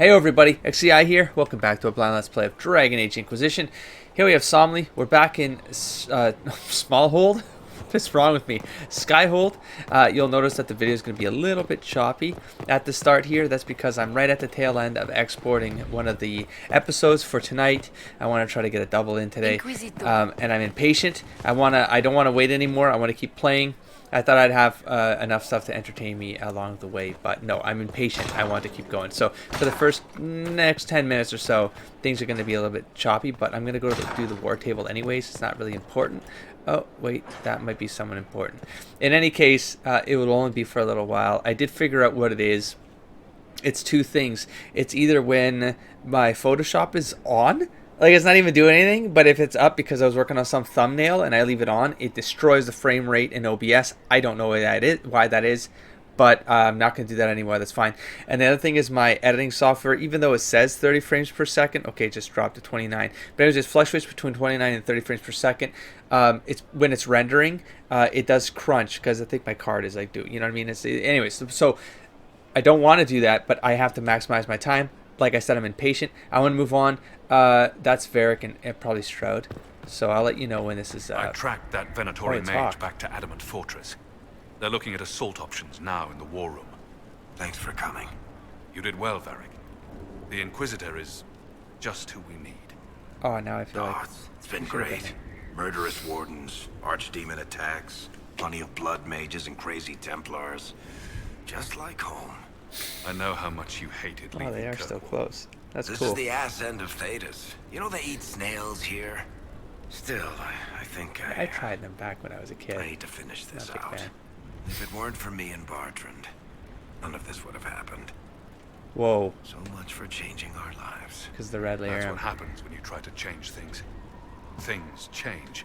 Hey everybody, XCI here. Welcome back to a blind let's play of Dragon Age Inquisition. Here we have Somley. We're back in Smallhold. What is wrong with me? Skyhold. You'll notice that the video is going to be a little bit choppy at the start here. That's because I'm right at the tail end of exporting one of the episodes for tonight. I want to try to get a double in today, and I'm impatient. I don't want to wait anymore. I want to keep playing. I thought I'd have enough stuff to entertain me along the way, but no, I'm impatient. I want to keep going. So for the next 10 minutes or so, things are going to be a little bit choppy, but I'm going to go do the war table anyways. It's not really important. Oh, wait, that might be someone important. In any case, it will only be for a little while. I did figure out what it is. It's two things. It's either when my Photoshop is on, like it's not even doing anything, but if it's up because I was working on some thumbnail and I leave it on, it destroys the frame rate in OBS. I don't know why that is, but I'm not going to do that anymore. That's fine. And the other thing is my editing software, even though it says 30 frames per second, okay, it just dropped to 29. But it just fluctuates between 29 and 30 frames per second. It's when it's rendering, it does crunch because I think my card is like, you know what I mean? Anyways, so I don't want to do that, but I have to maximize my time. Like I said, I'm impatient. I want to move on. That's Varric and probably Stroud. So I'll let you know when this is... I tracked that Venatori mage back to Adamant Fortress. They're looking at assault options now in the war room. Thanks for coming. You did well, Varric. The Inquisitor is just who we need. Oh, now I feel like... It's been great. Murderous wardens, archdemon attacks, plenty of blood mages and crazy Templars. Just like home. I know how much you hated leaving. Oh, they are Kirkwall. still close. That's this cool. This is the ass end of Thedas. You know they eat snails here? Still, I think I tried them back when I was a kid. I need to finish this Not a out. big fan. If it weren't for me and Bartrand, none of this would have happened. Whoa. So much for changing our lives. Because the red layer... That's what happens when you try to change things. Things change.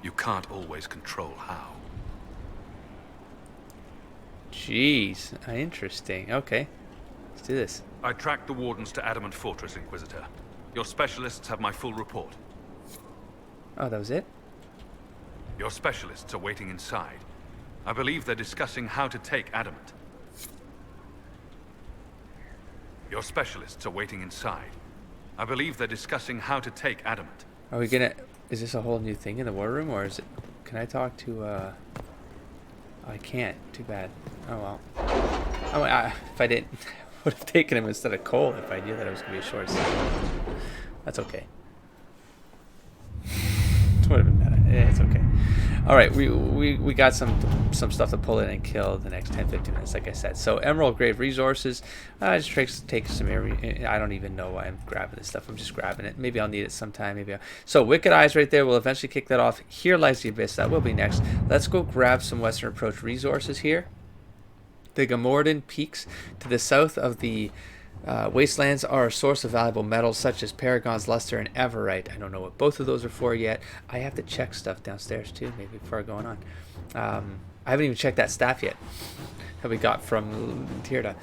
You can't always control how. Jeez. Interesting. Okay. Let's do this. I tracked the wardens to Adamant Fortress, Inquisitor. Your specialists have my full report. Oh, that was it? Your specialists are waiting inside. I believe they're discussing how to take Adamant. Your specialists are waiting inside. I believe they're discussing how to take Adamant. Are we gonna... Is this a whole new thing in the war room, or is it... Can I talk to, I can't. Too bad. Oh, well. If I didn't... I would have taken him instead of Cole if I knew that it was going to be a short scene. That's okay. It would have been better. It's okay. Alright, we got some stuff to pull in and kill the next 10-15 minutes, like I said. So, Emerald Grave Resources. Just take some area. I don't even know why I'm grabbing this stuff. I'm just grabbing it. Maybe I'll need it sometime. Maybe So, Wicked Eyes right there. We'll eventually kick that off. Here lies the Abyss. That will be next. Let's go grab some Western Approach resources here. The Gamordan peaks to the south of the wastelands are a source of valuable metals such as Paragon's Luster and Everite. I don't know what both of those are for yet. I have to check stuff downstairs too, maybe before going on. I haven't even checked that staff yet that we got from Tirda.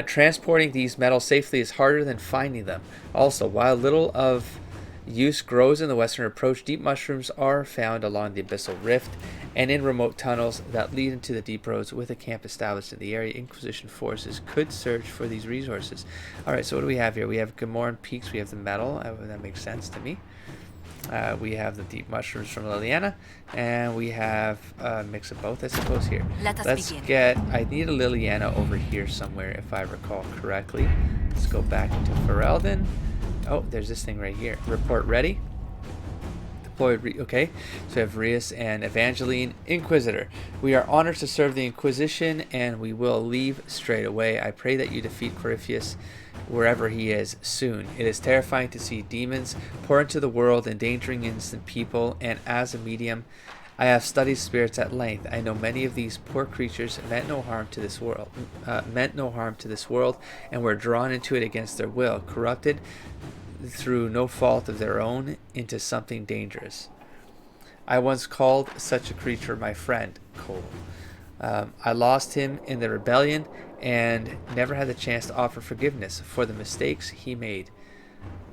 Transporting these metals safely is harder than finding them. Also, while little of use grows in the Western Approach, deep mushrooms are found along the Abyssal Rift and in remote tunnels that lead into the deep roads. With a camp established in the area, Inquisition forces could search for these resources. Alright, so what do we have here? We have Gamorrean Peaks, we have the metal, that makes sense to me. We have the deep mushrooms from Liliana, and we have a mix of both, I suppose, here. Let's begin. I need a Liliana over here somewhere, if I recall correctly. Let's go back into Ferelden. Oh, there's this thing right here. Report ready. Deployed. Okay. So we have Rias and Evangeline. Inquisitor. We are honored to serve the Inquisition, and we will leave straight away. I pray that you defeat Corypheus wherever he is soon. It is terrifying to see demons pour into the world, endangering innocent people, and as a medium, I have studied spirits at length. I know many of these poor creatures meant no harm to this world, and were drawn into it against their will, corrupted through no fault of their own into something dangerous. I once called such a creature my friend, Cole. I lost him in the rebellion and never had the chance to offer forgiveness for the mistakes he made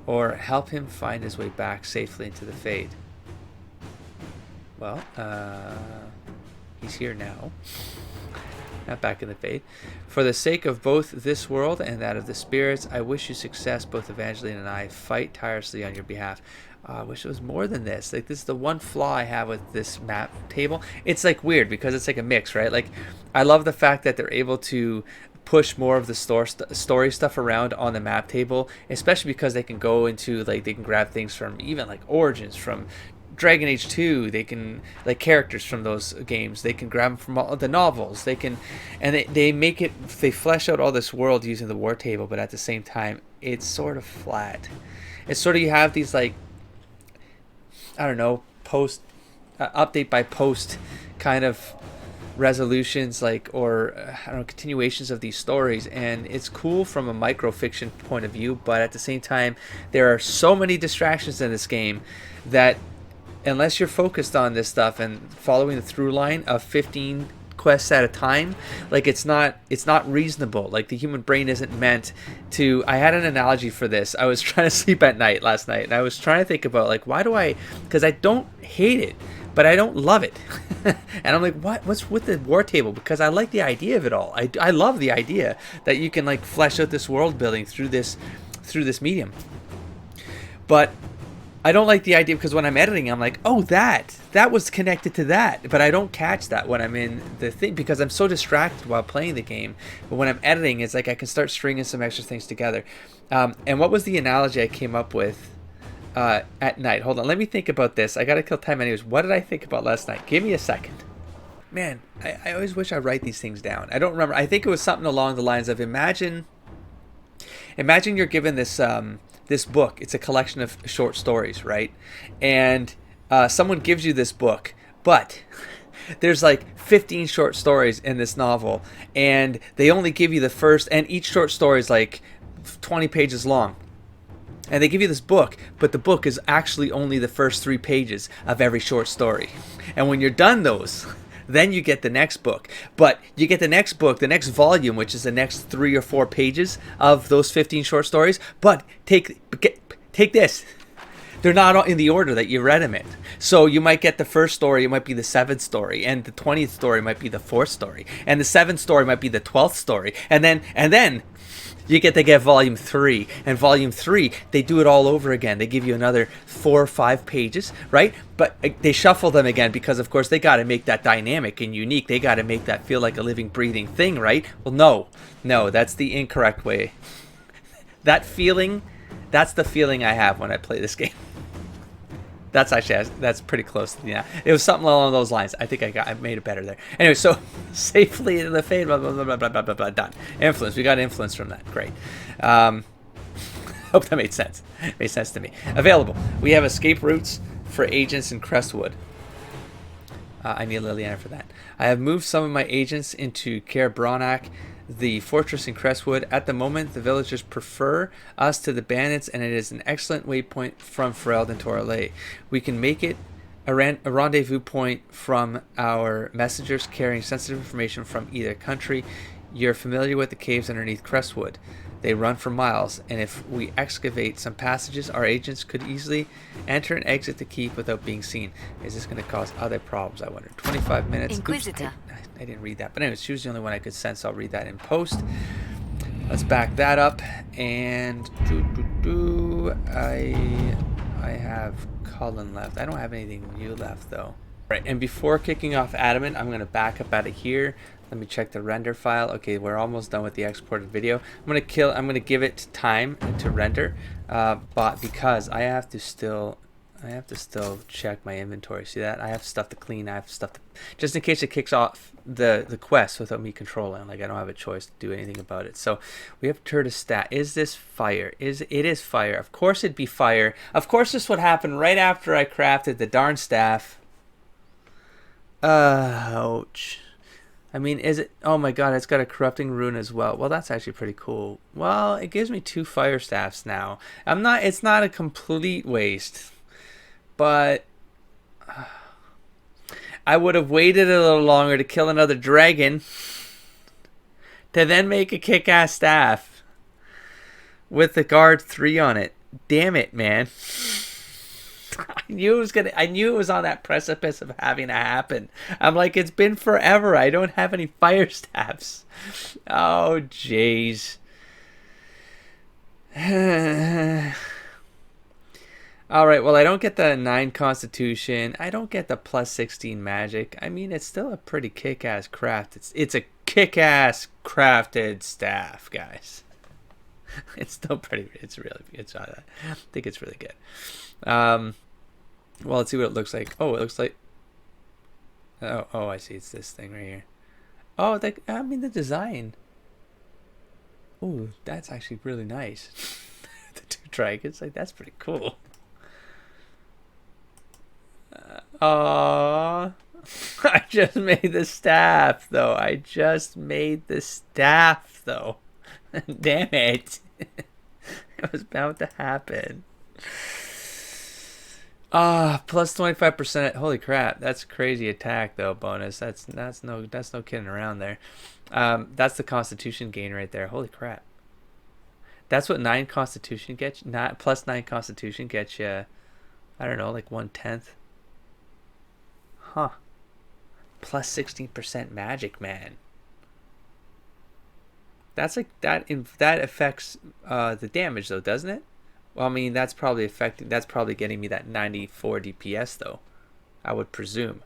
or help him find his way back safely into the Fade. Well, he's here now. not back in the faith. For the sake of both this world and that of the spirits, I wish you success. Both Evangeline and I fight tirelessly on your behalf. I wish it was more than this. Like, this is the one flaw I have with this map table. It's like weird because it's like a mix, right? Like, I love the fact that they're able to push more of the story stuff around on the map table, especially because they can go into, like, they can grab things from even like Origins, from Dragon Age 2, they can, like, characters from those games, they can grab them from all the novels, they can, and they make it, they flesh out all this world using the war table, but at the same time it's sort of flat. It's sort of, you have these, like, I don't know, post update by post kind of resolutions, like, or I don't know, continuations of these stories, and it's cool from a microfiction point of view, but at the same time there are so many distractions in this game that unless you're focused on this stuff and following the through line of 15 quests at a time, like, it's not reasonable. Like, the human brain isn't meant to. I had an analogy for this. I was trying to sleep at night last night, and I was trying to think about, like, why do I, because I don't hate it, but I don't love it. And I'm like, what's with the war table? Because I like the idea of it all. I love the idea that you can, like, flesh out this world building through this medium. But I don't like the idea, because when I'm editing, I'm like, oh, that was connected to that. But I don't catch that when I'm in the thing, because I'm so distracted while playing the game. But when I'm editing, it's like I can start stringing some extra things together. And what was the analogy I came up with at night? Hold on, let me think about this. I got to kill time anyways. What did I think about last night? Give me a second. Man, I always wish I write these things down. I don't remember. I think it was something along the lines of, imagine you're given this this book. It's a collection of short stories, right? And someone gives you this book, but there's like 15 short stories in this novel, and they only give you the first, and each short story is like 20 pages long. And they give you this book, but the book is actually only the first 3 pages of every short story. And when you're done those, then you get the next book. But you get the next book, the next volume, which is the next 3 or 4 pages of those 15 short stories. But take this. They're not in the order that you read them in. So you might get the first story, it might be the 7th story, and the 20th story might be the 4th story, and the 7th story might be the 12th story, and then you get to get volume 3, and volume 3, they do it all over again. They give you another 4 or 5 pages, right? But they shuffle them again because, of course, they got to make that dynamic and unique. They got to make that feel like a living, breathing thing, right? Well, no, that's the incorrect way. That's the feeling I have when I play this game. That's pretty close. Yeah, it was something along those lines. I think I made it better there. Anyway, so safely into the fade, blah, blah, blah, blah, blah, blah, blah, done. Influence. We got influence from that. Great. Hope that made sense. Made sense to me. Available. We have escape routes for agents in Crestwood. I need Liliana for that. I have moved some of my agents into Caer Bronac, the fortress in Crestwood. At the moment, the villagers prefer us to the bandits, and it is an excellent waypoint from Ferelden to Orlais. We can make it a rendezvous point from our messengers carrying sensitive information from either country. You're familiar with the caves underneath Crestwood. They run for miles, and if we excavate some passages, our agents could easily enter and exit the keep without being seen. Is this going to cause other problems, I wonder? 25 minutes. Inquisitor. Oops, I didn't read that. But anyways, she was the only one I could sense. I'll read that in post. Let's back that up. And I have Cullen left. I don't have anything new left, though. Right, and before kicking off Adamant, I'm going to back up out of here. Let me check the render file. Okay, we're almost done with the exported video. I'm gonna give it time to render, but because I have to still check my inventory. See that? I have stuff to clean. I have stuff to, just in case it kicks off the quest without me controlling. Like, I don't have a choice to do anything about it. So we have Turtis stat. Is this fire? It is fire. Of course it'd be fire. Of course this would happen right after I crafted the darn staff. Ouch. I mean, is it? Oh my god, it's got a corrupting rune as well. Well, that's actually pretty cool. Well, it gives me 2 fire staffs now. It's not a complete waste, but I would have waited a little longer to kill another dragon to then make a kick-ass staff with the guard 3 on it. Damn it, man. I knew it was on that precipice of having to happen. I'm like, it's been forever. I don't have any fire staffs. Oh, jeez. All right, well, I don't get the 9 Constitution. I don't get the plus 16 Magic. I mean, it's still a pretty kick-ass craft. It's a kick-ass crafted staff, guys. It's still pretty. I think it's really good. Well, let's see what it looks like. Oh, it looks like. Oh, I see. It's this thing right here. Oh, I mean the design. Oh, that's actually really nice. The 2 dragons, like that's pretty cool. I just made the staff though. Damn it. It was about to happen. Plus 25%. Holy crap. That's crazy attack though, bonus. That's no kidding around there. That's the Constitution gain right there. Holy crap. That's what 9 Constitution gets you. Not plus 9 Constitution gets you, I don't know, like 1/10. Huh. Plus 16% magic, man. That's like that affects the damage though, doesn't it? Well, I mean, that's probably getting me that 94 DPS though, I would presume.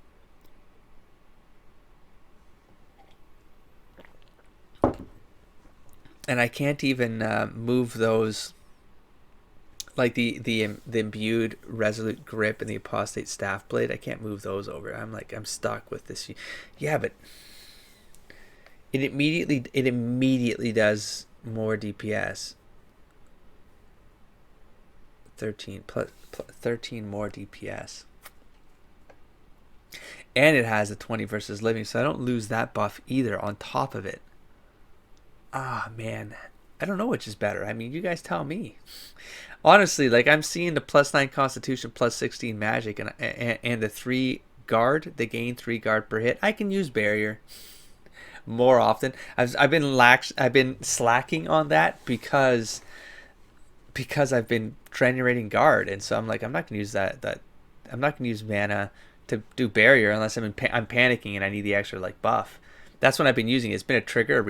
And I can't even move those, like the imbued resolute grip and the apostate staff blade. I can't move those over. I'm stuck with this. Yeah, but it immediately does more DPS. 13 more DPS. And it has a 20 versus living, so I don't lose that buff either on top of it. Man, I don't know which is better. I mean, you guys tell me. Honestly, like I'm seeing the plus 9 Constitution, plus 16 Magic, and the 3 guard. They gain 3 guard per hit. I can use barrier more often. I've been slacking on that because I've been generating guard, and so I'm like, I'm not gonna use that. I'm not gonna use mana to do barrier unless I'm panicking and I need the extra like buff. That's when I've been using it. It's been a trigger, a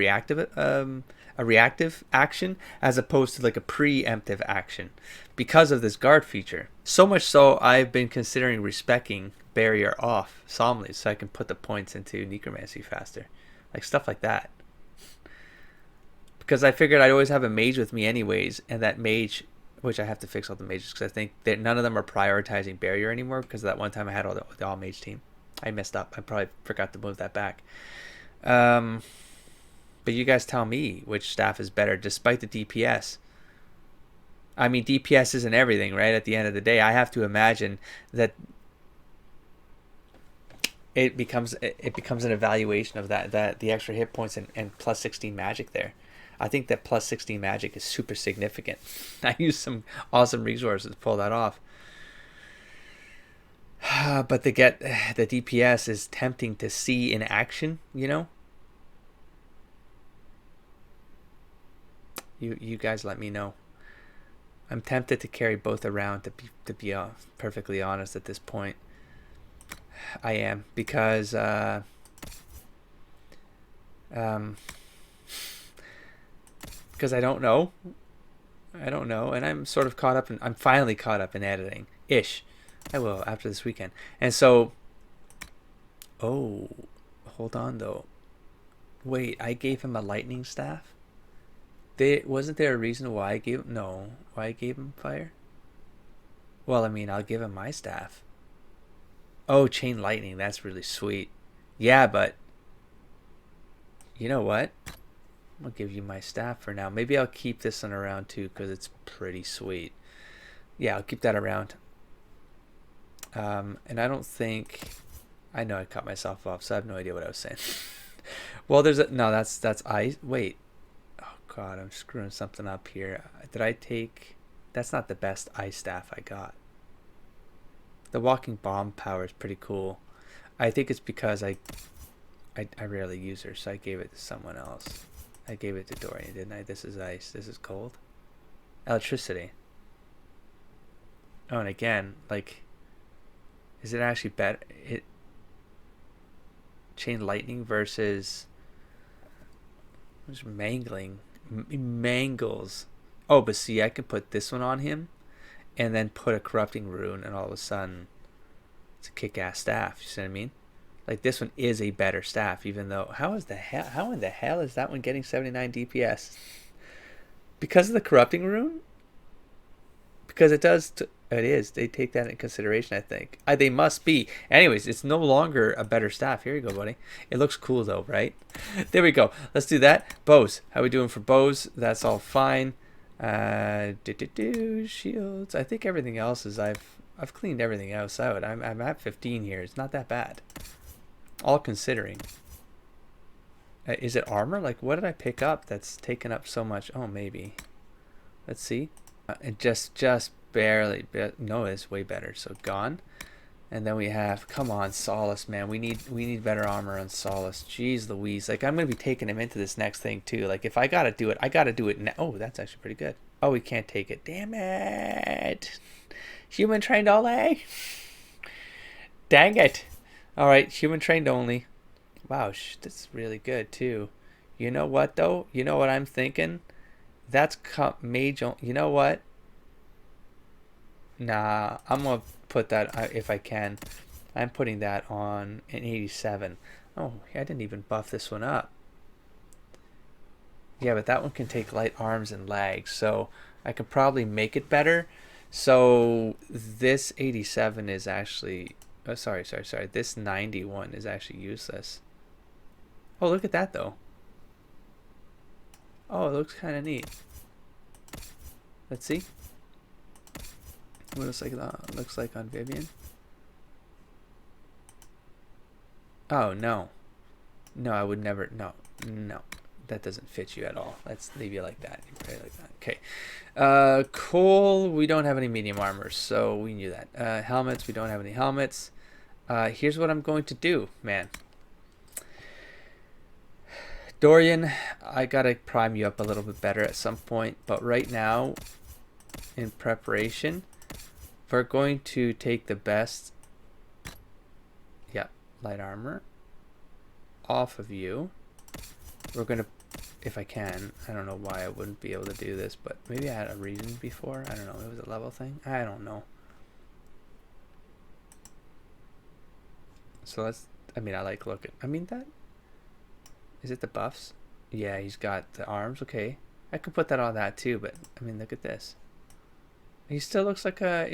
reactive action, as opposed to like a preemptive action, because of this guard feature. So much so, I've been considering respecking barrier off solemnly, so I can put the points into necromancy faster, like stuff like that. Because I figured I'd always have a mage with me anyways, and that mage, which I have to fix all the mages because I think that none of them are prioritizing barrier anymore, because that one time I had the all mage team. I messed up. I probably forgot to move that back. But you guys tell me which staff is better, despite the DPS. I mean, DPS isn't everything, right? At the end of the day, I have to imagine that it becomes an evaluation of that the extra hit points and plus 16 magic there. I think that plus 16 magic is super significant. I used some awesome resources to pull that off. But the DPS is tempting to see in action, you know? You guys let me know. I'm tempted to carry both around, to be perfectly honest at this point. I am, because I don't know. And I'm sort of caught up I'm finally caught up in editing ish. I will after this weekend. And so, oh, hold on though. Wait, I gave him a lightning staff? Wasn't there a reason why I gave him fire? Well, I mean, I'll give him my staff. Oh, chain lightning, that's really sweet. Yeah, but you know what? I'll give you my staff for now. Maybe I'll keep this one around too, because it's pretty sweet. Yeah, I'll keep that around. And I don't think, I know I cut myself off, so I have no idea what I was saying. Well, that's ice. Wait. Oh God, I'm screwing something up here. Did I take, that's not the best ice staff I got. The walking bomb power is pretty cool. I think it's because I rarely use her, so I gave it to someone else. I gave it to Dorian, didn't I? This is ice. This is cold. Electricity. Oh, and again, like, Is it actually better? It chain lightning versus what's mangling? Mangles. Oh, but see, I can put this one on him, and then put a corrupting rune, and all of a sudden, it's a kick-ass staff. You see what I mean? Like this one is a better staff, even though how in the hell is that one getting 79 DPS? Because of the corrupting rune? Because it does. It is. They take that into consideration, I think. They must be. Anyways, it's no longer a better staff. Here you go, buddy. It looks cool though, right? There we go. Let's do that. Bows. How we doing for bows? That's all fine. Shields. I think everything else is I've cleaned everything else out. I'm at 15 here. It's not that bad. All considering. Is it armor? Like, what did I pick up that's taken up so much? Oh, maybe. Let's see. It just barely. No, it's way better. So gone. And then we have, come on, Solace, man. We need better armor on Solace. Jeez Louise. Like, I'm going to be taking him into this next thing, too. Like, if I got to do it, I got to do it now. Oh, that's actually pretty good. Oh, we can't take it. Damn it. Human trained only. Dang it. All right, human trained only. Wow, that's really good, too. You know what, though? You know what I'm thinking? That's mage. You know what? Nah, I'm going to put that, if I can. I'm putting that on an 87. Oh, I didn't even buff this one up. Yeah, but that one can take light arms and legs, so I could probably make it better. So this 87 is actually... Oh, sorry. This 91 is actually useless. Oh, look at that, though. Oh, it looks kind of neat. Let's see. What it looks like on Vivian. Oh, no. No, I would never... No. That doesn't fit you at all. Let's leave you like that. You pray like that. Okay. Cole, we don't have any medium armor, so we knew that. Helmets, we don't have any helmets. Here's what I'm going to do, man. Dorian, I gotta prime you up a little bit better at some point, but right now, in preparation, we're going to take the best, light armor off of you. We're gonna, if I can, I don't know why I wouldn't be able to do this, but maybe I had a reason before. I don't know. It was a level thing. I don't know. So let's, I like looking. That, is it the buffs? Yeah, he's got the arms. Okay. I could put that on that too, but look at this. He still looks like a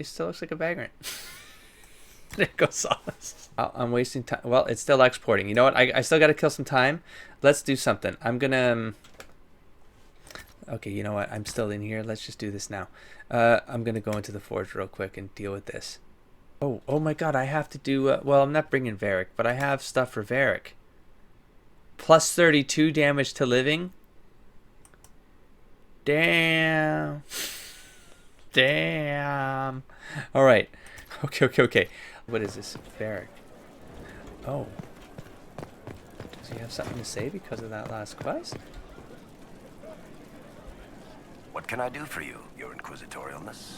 vagrant. There goes Solace. I'm wasting time. Well, it's still exporting. You know what? I still got to kill some time. Let's do something. I'm gonna. Okay, you know what? I'm still in here. Let's just do this now. I'm gonna go into the forge real quick and deal with this. Oh my God! I have to do. Well, I'm not bringing Varric, but I have stuff for Varric. Plus 32 damage to living. Damn. All right. Okay. What is this? Varric. Oh. Does he have something to say because of that last quest? What can I do for you, your inquisitorialness?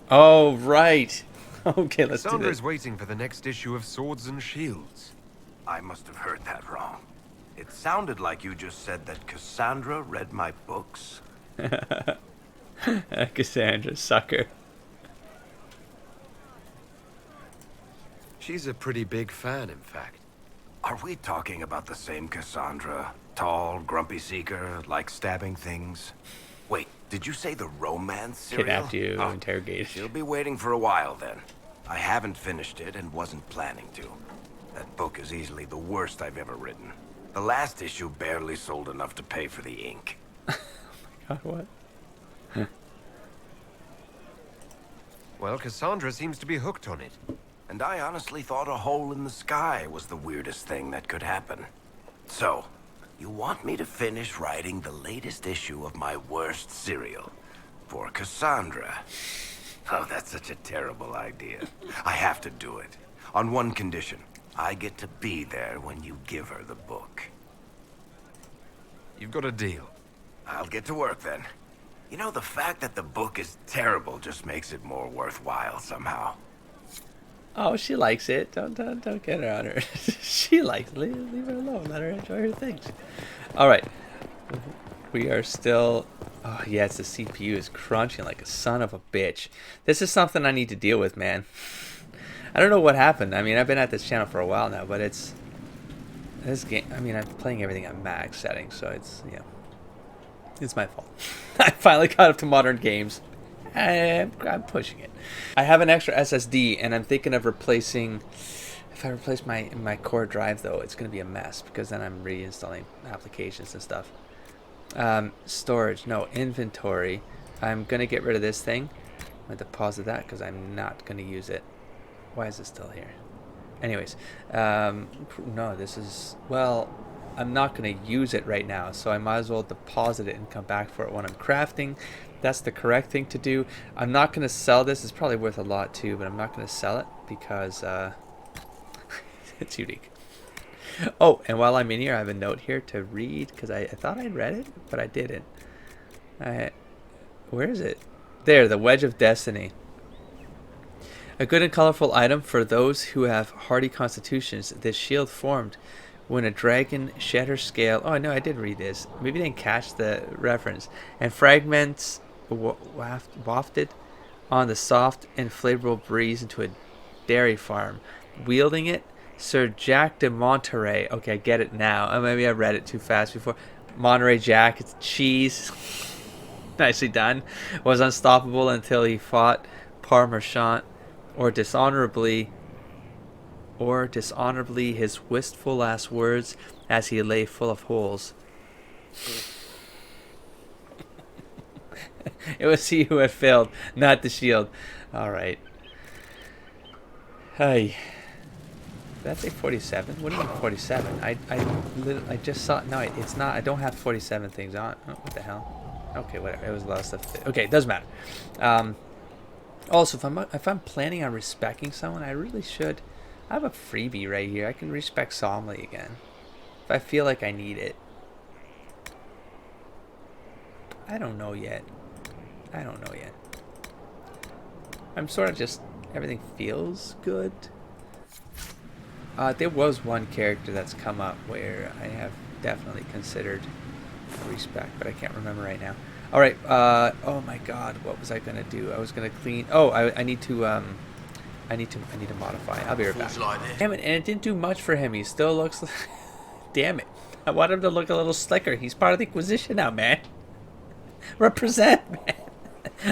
Oh, right. Okay, let's do Cassandra this. is waiting for the next issue of Swords and Shields. I must have heard that wrong. It sounded like you just said that Cassandra read my books. Cassandra, sucker. She's a pretty big fan, in fact. Are we talking about the same Cassandra? Tall, grumpy seeker, like stabbing things? Wait, did you say the romance serial? Kidnapped you, interrogated. She'll be waiting for a while then. I haven't finished it and wasn't planning to. That book is easily the worst I've ever written. The last issue barely sold enough to pay for the ink. Oh my God, what? Well, Cassandra seems to be hooked on it. And I honestly thought a hole in the sky was the weirdest thing that could happen. So, you want me to finish writing the latest issue of my worst serial for Cassandra? Oh, that's such a terrible idea. I have to do it. On one condition. I get to be there when you give her the book. You've got a deal. I'll get to work then. You know, the fact that the book is terrible just makes it more worthwhile somehow. Oh, she likes it. Don't get her on her. She likes it. Leave her alone. Let her enjoy her things. All right. We are still... Oh, yes, the CPU is crunching like a son of a bitch. This is something I need to deal with, man. I don't know what happened. I mean, I've been at this channel for a while now, but it's... This game... I mean, I'm playing everything on max settings, so it's, you know... It's my fault. I finally got up to modern games. I'm pushing it. I have an extra SSD, and I'm thinking of replacing... If I replace my core drive, though, it's going to be a mess, because then I'm reinstalling applications and stuff. Storage, no, inventory. I'm going to get rid of this thing. I'm going to deposit that, because I'm not going to use it. Why is it still here? Anyways, no, this is... Well, I'm not going to use it right now, so I might as well deposit it and come back for it when I'm crafting. That's the correct thing to do. I'm not going to sell this. It's probably worth a lot too, but I'm not going to sell it because it's unique. Oh, and while I'm in here, I have a note here to read because I thought I'd read it, but I didn't. Where is it? There, the Wedge of Destiny. A good and colorful item for those who have hardy constitutions. This shield formed when a dragon shed her scale. Oh, no, I did read this. Maybe I didn't catch the reference. And fragments wafted on the soft and flavorful breeze into a dairy farm. Wielding it, Sir Jack de Monterey. Okay, I get it now. Maybe I read it too fast before. Monterey Jack, it's cheese. Nicely done. Was unstoppable until he fought Parmesan or dishonorably his wistful last words as he lay full of holes. It was he who had failed, not the shield. All right. Hey, that's a 47. What do you mean 47? I just saw. No, it's not. I don't have 47 things on. Oh, what the hell? Okay, whatever. It was a lot of stuff. Okay, it doesn't matter. Also, if I'm planning on respecting someone, I really should. I have a freebie right here. I can respect solemnly again. If I feel like I need it. I don't know yet. I'm sort of just... Everything feels good. There was one character that's come up where I have definitely considered respect, but I can't remember right now. Alright, oh my god, what was I gonna do? I was gonna clean... Oh, I need to... I need to modify. I'll be right back. Damn it, and it didn't do much for him. He still looks... Damn it. I want him to look a little slicker. He's part of the Inquisition now, man. Represent, man.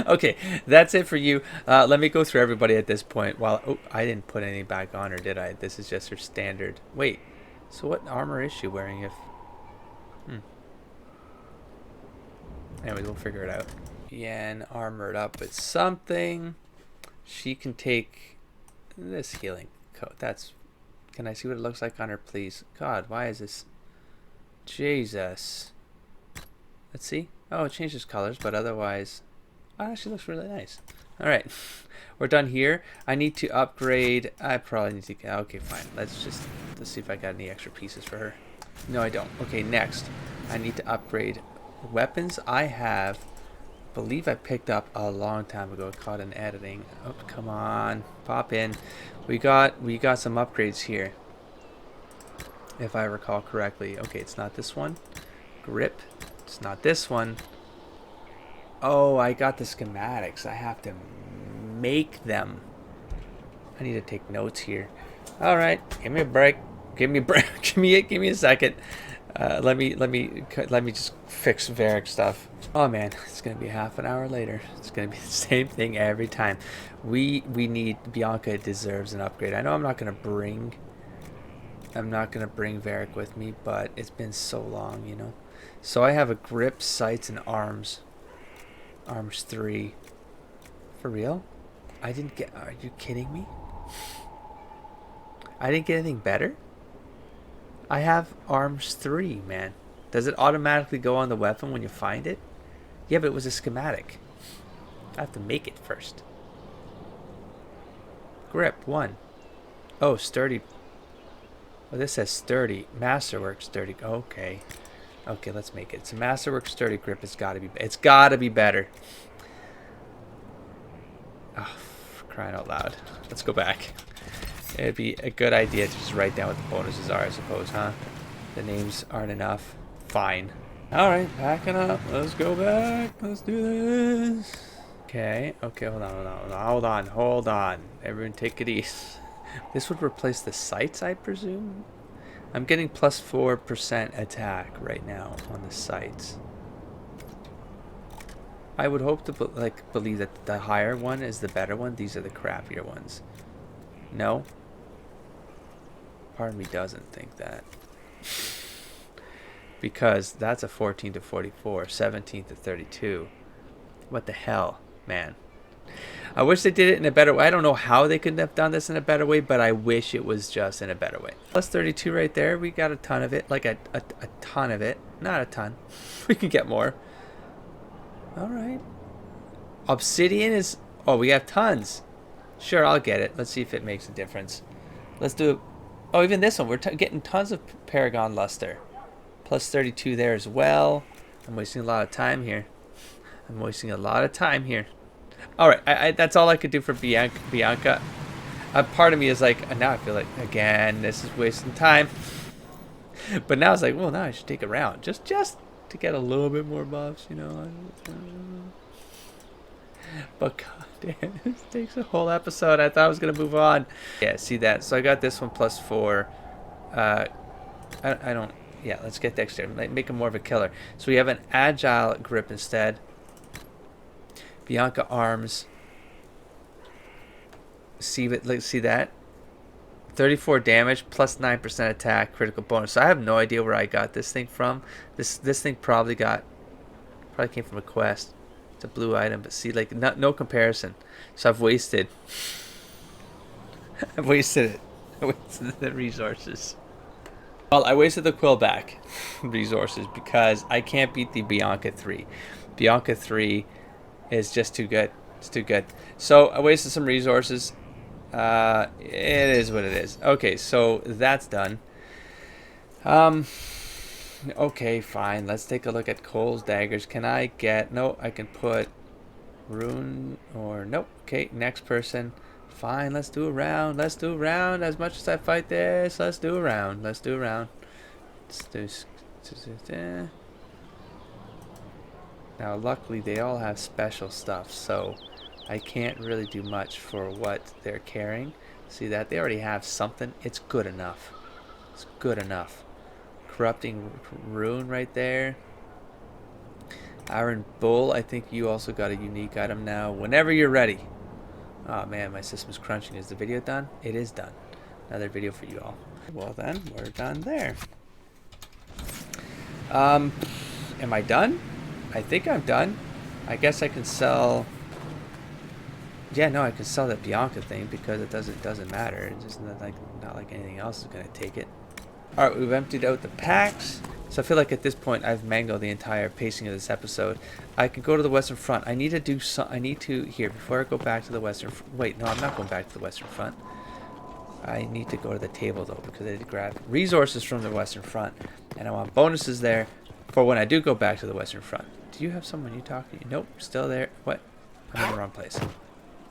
Okay, that's it for you. Let me go through everybody at this point. While oh, I didn't put anything back on her, did I? This is just her standard. Wait, so what armor is she wearing if... Anyways, we'll figure it out. Yen armored up with something. She can take... this healing coat. That's... Can I see what it looks like on her, please? God, why is this... Jesus. Let's see. Oh, it changes colors, but otherwise... Oh, she looks really nice. Alright. We're done here. I need to upgrade... I probably need to... Okay, fine. Let's see if I got any extra pieces for her. No, I don't. Okay, next. I need to upgrade weapons. I have... believe I picked up a long time ago. Caught in editing. Oh, come on, pop in. We got some upgrades here, if I recall correctly. Okay, it's not this one. Grip. It's not this one. Oh, I got the schematics. I have to make them. I need to take notes here. All right, give me a break. Give me a break. give me a second. Let me just fix Varric stuff. Oh man, it's gonna be half an hour later. It's gonna be the same thing every time. We need Bianca deserves an upgrade. I know I'm not gonna bring Varric with me, but it's been so long, you know. So I have a grip, sights, and arms. Arms 3. For real? I didn't get. Are you kidding me? I didn't get anything better. I have arms 3, man. Does it automatically go on the weapon when you find it? Yeah, but it was a schematic. I have to make it first. Grip 1. Oh, sturdy. Oh, this says sturdy. Masterwork sturdy. Okay. Okay, let's make it. It's a masterwork sturdy grip. It's gotta be. It's gotta be better. Oh, for crying out loud. Let's go back. It'd be a good idea to just write down what the bonuses are, I suppose, huh? The names aren't enough. Fine. Alright, packing up. Let's go back. Let's do this. Okay, hold on. Everyone take it easy. This would replace the sights, I presume? I'm getting plus 4% attack right now on the sights. I would hope to believe that the higher one is the better one. These are the crappier ones. No? Part of me doesn't think that. Because that's a 14 to 44, 17 to 32. What the hell, man? I wish they did it in a better way. I don't know how they could have done this in a better way, but I wish it was just in a better way. Plus 32 right there. We got a ton of it. Like a ton of it. Not a ton. We can get more. Alright. Obsidian is... Oh, we have tons. Sure, I'll get it. Let's see if it makes a difference. Let's do... Oh, even this one. We're getting tons of Paragon Luster. Plus 32 there as well. I'm wasting a lot of time here. Alright, that's all I could do for Bianca. Part of me is like, now I feel like, again, this is wasting time. But now it's like, well, now I should take a round. Just to get a little bit more buffs, you know. But goddamn, this takes a whole episode. I thought I was going to move on. Yeah, see that? So I got this one plus 4. I don't... Yeah, let's get dexterity. Make him more of a killer. So we have an agile grip instead. Bianca arms. See that? 34 damage plus 9% attack, critical bonus. So I have no idea where I got this thing from. This thing probably came from a quest. It's a blue item, but see, like no comparison. So I've wasted. I've wasted it. I wasted the resources. Well, I wasted the Quillback resources because I can't beat the Bianca 3. Bianca 3 is just too good. It's too good. So I wasted some resources. It is what it is. Okay, so that's done. Okay, fine. Let's take a look at Cole's daggers. Can I get... No, I can put rune or... Nope. Okay, next person. Fine, let's do a round. Let's do a round. As much as I fight this, let's do a round. Let's do a round. Let's do... Now, luckily, they all have special stuff, so I can't really do much for what they're carrying. See that? They already have something. It's good enough. It's good enough. Corrupting rune right there. Iron Bull, I think you also got a unique item now. Whenever you're ready. Oh man, my system's crunching. Is the video done? It is done. Another video for you all. Well then, we're done there. Am I done? I think I'm done. I guess I can sell... Yeah, no, I can sell that Bianca thing because it doesn't matter. It's just not like anything else is gonna take it. All right, we've emptied out the packs. So I feel like at this point I've mangled the entire pacing of this episode. I can go to the Western Front. I need to do some. I need to here before I go back to the Western. Wait, no, I'm not going back to the Western Front. I need to go to the table though because I need to grab resources from the Western Front, and I want bonuses there for when I do go back to the Western Front. Do you have someone you talk to? Nope, still there. What? I'm in the wrong place.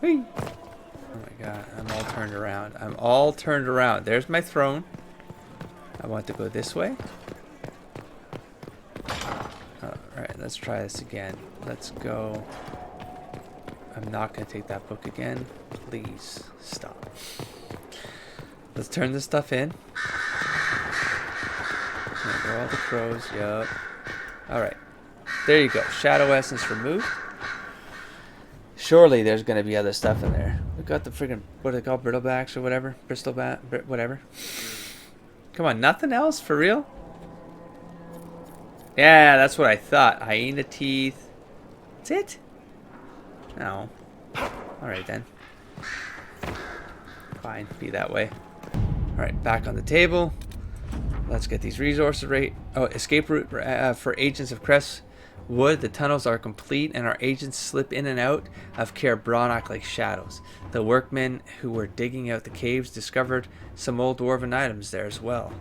Whee! Oh my god, I'm all turned around. I'm all turned around. There's my throne. I want to go this way. Alright, let's try this again. Let's go. I'm not going to take that book again. Please stop. Let's turn this stuff in. There go all the crows. Yup. Alright. There you go. Shadow essence removed. Surely there's going to be other stuff in there. We got the friggin', what are they called? Brittlebacks or whatever? Whatever. Come on, nothing else? For real? Yeah, that's what I thought. Hyena teeth. That's it? No. Alright then. Fine, be that way. Alright, back on the table. Let's get these resources right. Oh, escape route for agents of Crestwood. The tunnels are complete and our agents slip in and out of Caer Bronach like shadows. The workmen who were digging out the caves discovered some old dwarven items there as well.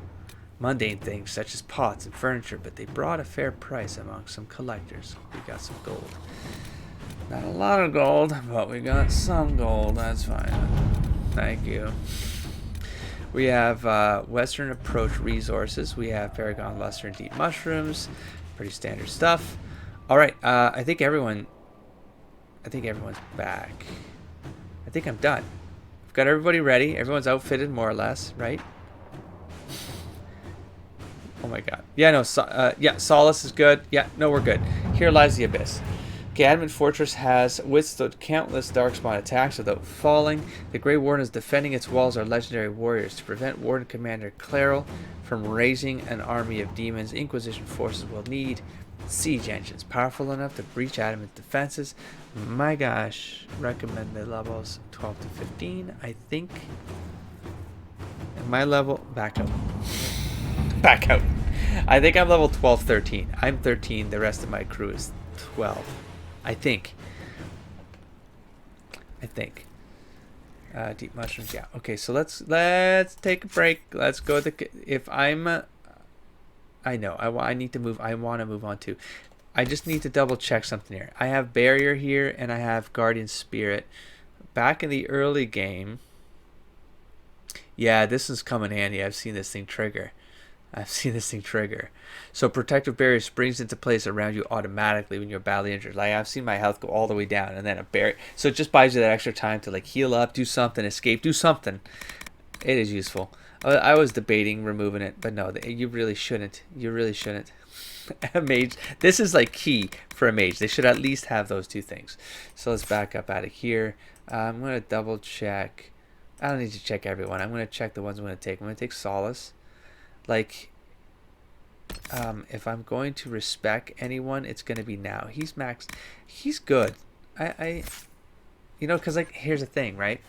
mundane things such as pots and furniture, but they brought a fair price among some collectors. We got some gold. Not a lot of gold, but we got some gold. That's fine. Thank you. We have Western Approach resources. We have Paragon Luster and Deep Mushrooms. Pretty standard stuff. All right. I think everyone's back. I think I'm done. I've got everybody ready. Everyone's outfitted more or less, right? Oh my god. Yeah, no. Yeah, Solace is good. Yeah, no, we're good. Here lies the Abyss. Okay, Adamant Fortress has withstood countless Darkspawn attacks without falling. The Grey Wardens defending its walls are legendary warriors. To prevent Warden Commander Clairol from raising an army of demons, Inquisition forces will need siege engines powerful enough to breach Adamant defenses. My gosh, recommended levels 12 to 15. I think my level back out. Back out. I think I'm level 12, 13. I'm 13. The rest of my crew is 12. I think. Deep mushrooms. Yeah. Okay. So let's take a break. Let's go. If I'm, I know. I need to move. I want to move on too. I just need to double check something here. I have barrier here and I have guardian spirit. Back in the early game. Yeah, this is coming handy. I've seen this thing trigger. So protective barrier springs into place around you automatically when you're badly injured. Like I've seen my health go all the way down, and then a barrier. So it just buys you that extra time to like heal up, do something, escape, do something. It is useful. I was debating removing it, but no, you really shouldn't. You really shouldn't. A mage. This is like key for a mage. They should at least have those two things. So let's back up out of here. I'm gonna double check. I don't need to check everyone. I'm gonna check the ones I'm gonna take. I'm gonna take Solace. Like, if I'm going to respect anyone, it's going to be now. He's maxed. He's good. You know, because, like, here's the thing, right?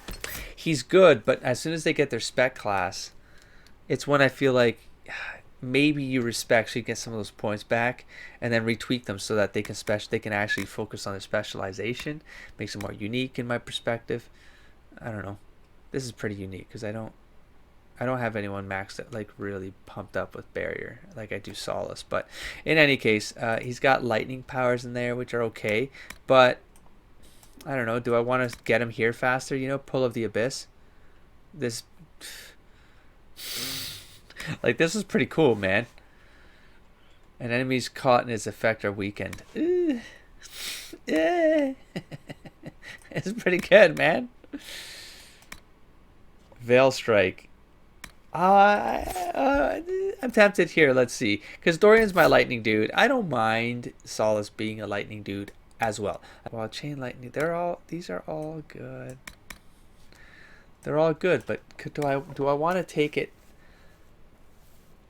He's good, but as soon as they get their spec class, it's when I feel like maybe you respect so you get some of those points back and then retweak them so that they can actually focus on their specialization. Makes it more unique in my perspective. I don't know. This is pretty unique because I don't have anyone maxed that like really pumped up with barrier like I do Solace. But in any case, he's got lightning powers in there, which are okay. But I don't know. Do I want to get him here faster? You know, pull of the Abyss. This, like, this is pretty cool, man. And enemies caught in his effect are weakened. It's pretty good, man. Veil Strike. I'm tempted here. Let's see. Because Dorian's my lightning dude. I don't mind Solace being a lightning dude as well. While chain lightning, these are all good. They're all good, but do I want to take it?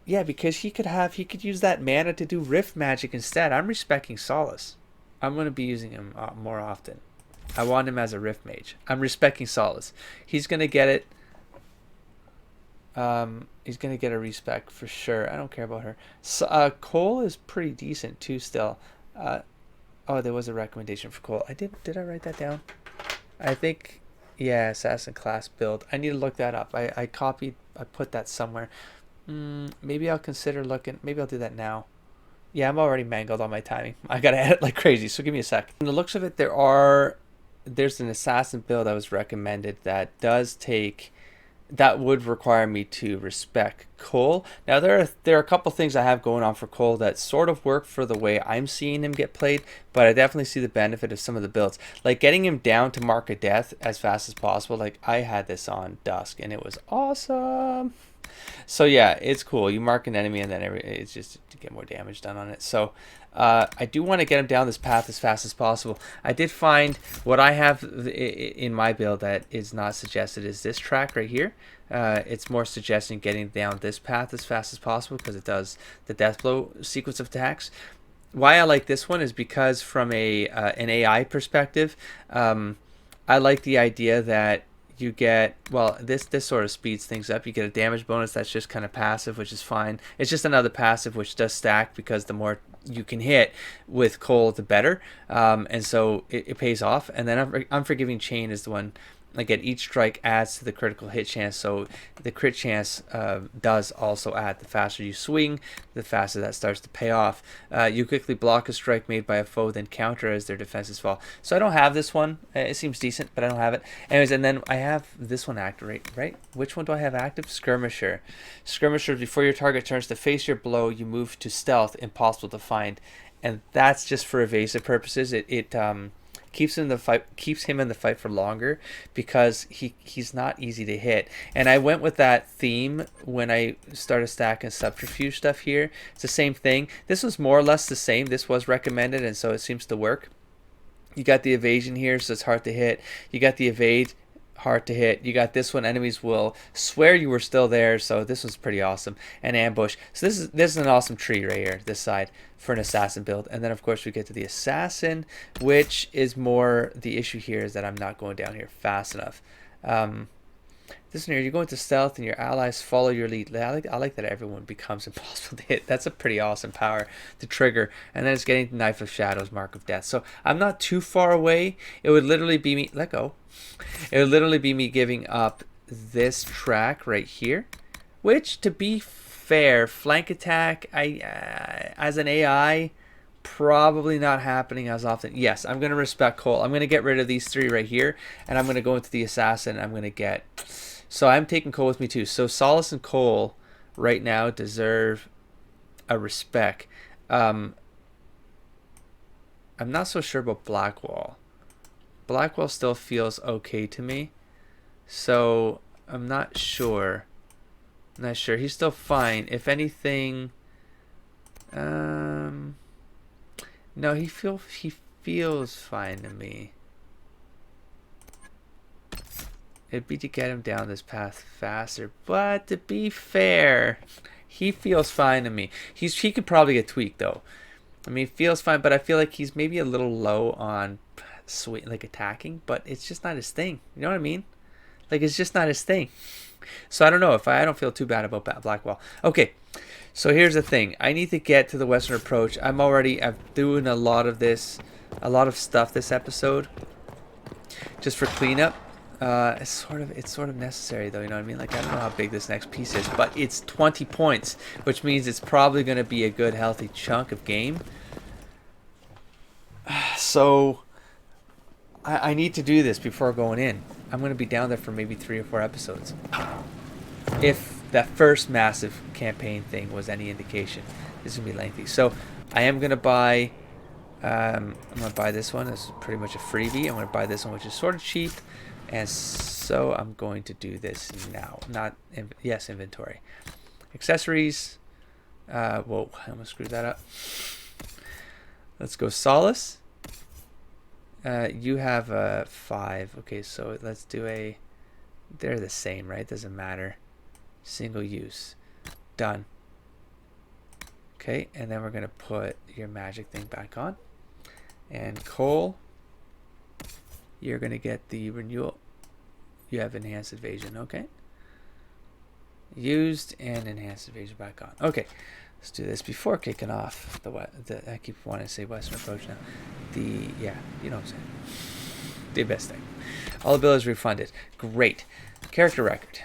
Yeah, because he could use that mana to do rift magic instead. I'm respecting Solace. I'm going to be using him more often. I want him as a rift mage. I'm respecting Solace. He's going to get it. He's gonna get a respec for sure. I don't care about her. So, Cole is pretty decent too still. Oh, there was a recommendation for Cole. Did I write that down? I think, yeah, assassin class build. I need to look that up. I put that somewhere. Maybe I'll consider looking. Maybe I'll do that now. Yeah, I'm already mangled on my timing. I gotta edit like crazy, so give me a sec. From the looks of it, there's an assassin build that was recommended that would require me to respec Cole. Now there are a couple things I have going on for Cole that sort of work for the way I'm seeing him get played, but I definitely see the benefit of some of the builds, like getting him down to Mark of Death as fast as possible. Like I had this on Dusk and it was awesome. So yeah, it's cool. You mark an enemy and then it's just to get more damage done on it. So I do want to get him down this path as fast as possible. I did find what I have in my build that is not suggested is this track right here. It's more suggesting getting down this path as fast as possible because it does the death blow sequence of attacks. Why I like this one is because from an AI perspective, I like the idea that you get, well, this sort of speeds things up. You get a damage bonus that's just kind of passive, which is fine. It's just another passive which does stack because the more you can hit with Cole, the better. And so it pays off. And then Unforgiving Chain is the one Again, each strike adds to the critical hit chance, so the crit chance does also add. The faster you swing, the faster that starts to pay off. You quickly block a strike made by a foe, then counter as their defenses fall. So I don't have this one. It seems decent, but I don't have it. Anyways, and then I have this one active, right? Which one do I have active? Skirmisher. Skirmisher, before your target turns to face your blow, you move to stealth, impossible to find. And that's just for evasive purposes. It keeps him in the fight for longer because he's not easy to hit. And I went with that theme when I started stacking subterfuge stuff here. It's the same thing. This was more or less the same. This was recommended, and so it seems to work. You got the evasion here, so it's hard to hit. You got the evade, hard to hit. You got this one, enemies will swear you were still there, so this was pretty awesome. And ambush. So this is an awesome tree right here, this side, for an assassin build. And then of course we get to the assassin, which is more the issue here is that I'm not going down here fast enough. This one here, you go into stealth and your allies follow your lead. I like that everyone becomes impossible to hit. That's a pretty awesome power to trigger. And then it's getting the Knife of Shadows, Mark of Death. So I'm not too far away. It would literally be me, let go. It would literally be me giving up this track right here, which, to be fair, flank attack, as an AI, probably not happening as often. Yes, I'm going to respect Cole. I'm going to get rid of these three right here, and I'm going to go into the assassin. I'm going to get... So I'm taking Cole with me too. So Solace and Cole right now deserve a respect. I'm not so sure about Blackwall. Blackwall still feels okay to me. So I'm not sure. I'm not sure. He's still fine. If anything... no, he feels fine to me. It'd be to get him down this path faster, but to be fair, he feels fine to me. He could probably get tweaked though. I mean, he feels fine, but I feel like he's maybe a little low on like attacking, but it's just not his thing. You know what I mean? Like, it's just not his thing. So I don't know if I don't feel too bad about Blackwall. Okay, so here's the thing. I need to get to the Western Approach. I'm doing a lot of stuff this episode, just for cleanup. It's sort of necessary though, you know what I mean? Like, I don't know how big this next piece is, but it's 20 points, which means it's probably going to be a good healthy chunk of game. So I need to do this before going in. I'm going to be down there for maybe 3 or 4 episodes. If that first massive campaign thing was any indication, this is going to be lengthy. So I am going to buy I'm going to buy this one. This is pretty much a freebie. I'm going to buy this one, which is sort of cheap. And so I'm going to do this now. Yes, inventory. Accessories. Whoa, I almost screwed that up. Let's go Solace. You have a 5. Okay, so let's do a... They're the same, right? Doesn't matter. Single use. Done. Okay, and then we're going to put your magic thing back on. And Cole, you're going to get the renewal. You have enhanced evasion. Okay. Used and enhanced evasion back on. Okay. Let's do this before kicking off I keep wanting to say Western Approach now. Yeah, you know what I'm saying. The best thing. All abilities refunded. Great. Character record.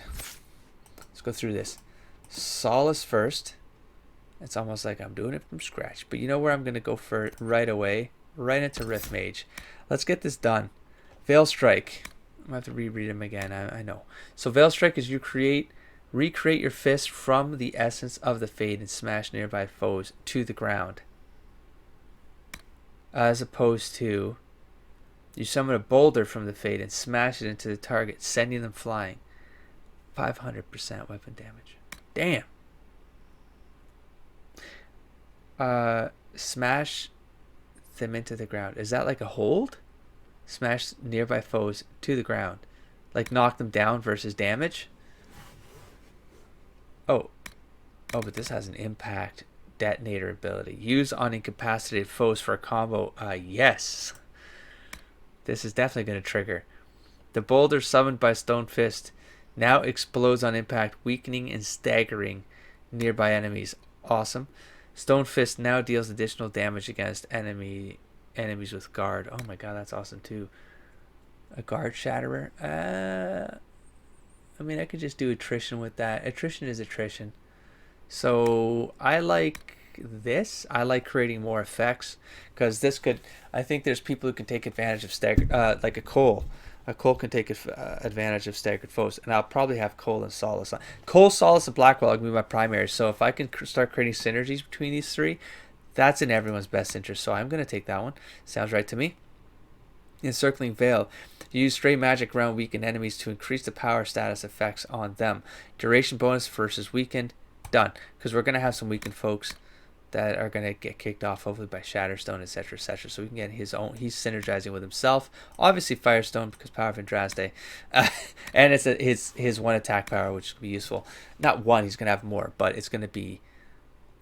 Let's go through this. Solace first. It's almost like I'm doing it from scratch. But you know where I'm going to go for right away? Right into Rift Mage. Let's get this done. Veil Strike. I'm going to have to reread them again. I know. So Veil Strike is you recreate your fist from the essence of the Fade and smash nearby foes to the ground. As opposed to you summon a boulder from the Fade and smash it into the target, sending them flying. 500% weapon damage. Damn. Smash them into the ground. Is that like a hold? Smash nearby foes to the ground. Like knock them down versus damage? Oh, but this has an impact detonator ability. Use on incapacitated foes for a combo. Yes. This is definitely going to trigger. The boulder summoned by Stone Fist now explodes on impact, weakening and staggering nearby enemies. Awesome. Stone Fist now deals additional damage against enemies with guard. Oh my god, that's awesome too. A guard shatterer. I mean, I could just do attrition with that. Attrition is attrition. So I like this. I like creating more effects because this could. I think there's people who can take advantage of staggered, like a Cole. A Cole can take advantage of staggered foes, and I'll probably have Cole and Solace on. Cole, Solace, and Blackwell are gonna be my primaries. So if I can start creating synergies between these three, that's in everyone's best interest. So I'm gonna take that one. Sounds right to me. Encircling Veil. You use stray magic around weakened enemies to increase the power status effects on them. Duration bonus versus weakened. Done. Because we're going to have some weakened folks that are going to get kicked off hopefully by Shatterstone, etc., etc. So we can get his own. He's synergizing with himself. Obviously Firestone because Power of Andraste. And it's his one attack power, which will be useful. Not one, he's going to have more, but it's going to be...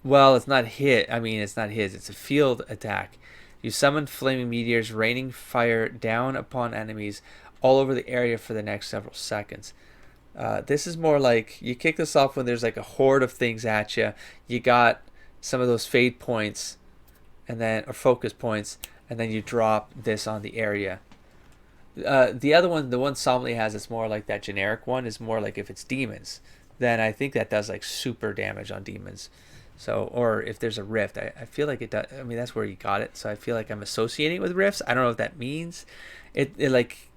Well, it's not hit. I mean, it's not his. It's a field attack. You summon flaming meteors, raining fire down upon enemies all over the area for the next several seconds. This is more like you kick this off when there's like a horde of things at you. You got some of those fade points, and then or focus points, and then you drop this on the area. The other one, the one Somley has, it's more like that generic one. Is more like if it's demons, then I think that does like super damage on demons. So, or if there's a rift, I feel like it does. I mean, that's where you got it. So I feel like I'm associating it with rifts. I don't know what that means. It like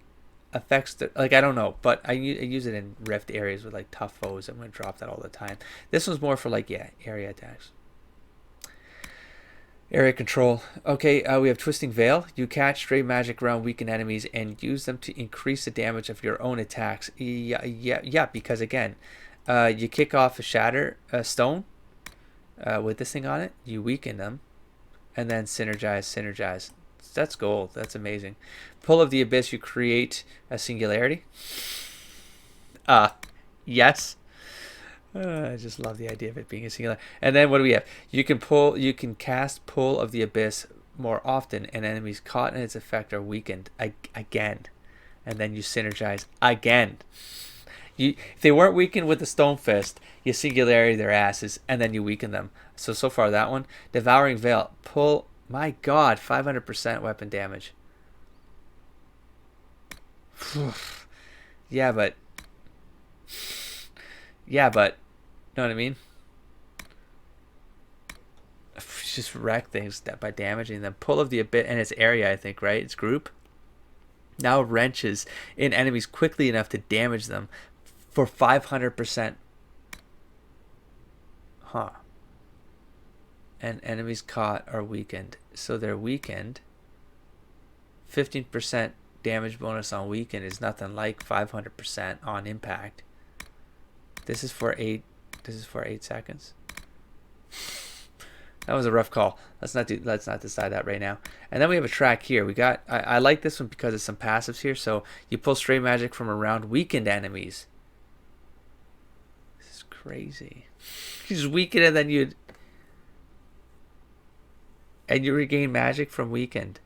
affects the, like, I don't know, but I use it in rift areas with like tough foes. I'm going to drop that all the time. This one's more for like, yeah, area attacks. Area control. Okay, we have Twisting Veil. You catch stray magic around weakened enemies and use them to increase the damage of your own attacks. Yeah, because again, you kick off a shatter stone. With this thing on it, you weaken them, and then synergize. That's gold. That's amazing. Pull of the Abyss. You create a singularity. Yes. I just love the idea of it being a singular. And then what do we have? You can cast Pull of the Abyss more often, and enemies caught in its effect are weakened again, and then you synergize again. If they weren't weakened with the Stone Fist, you singularity their asses, and then you weaken them. So far that one. Devouring Veil. Pull, my god, 500% weapon damage. Yeah, but... know what I mean? Just wreck things by damaging them. Pull of the Abyss, and its area, I think, right? Its group. Now wrenches in enemies quickly enough to damage them for 500%. Huh. And enemies caught are weakened. So they're weakened. 15% damage bonus on weakened is nothing like 500% on impact. This is for 8 seconds. That was a rough call. Let's not decide that right now. And then we have a track here. We got I like this one because it's some passives here. So you pull stray magic from around weakened enemies. This is crazy. You just weaken and then you regain magic from weakened.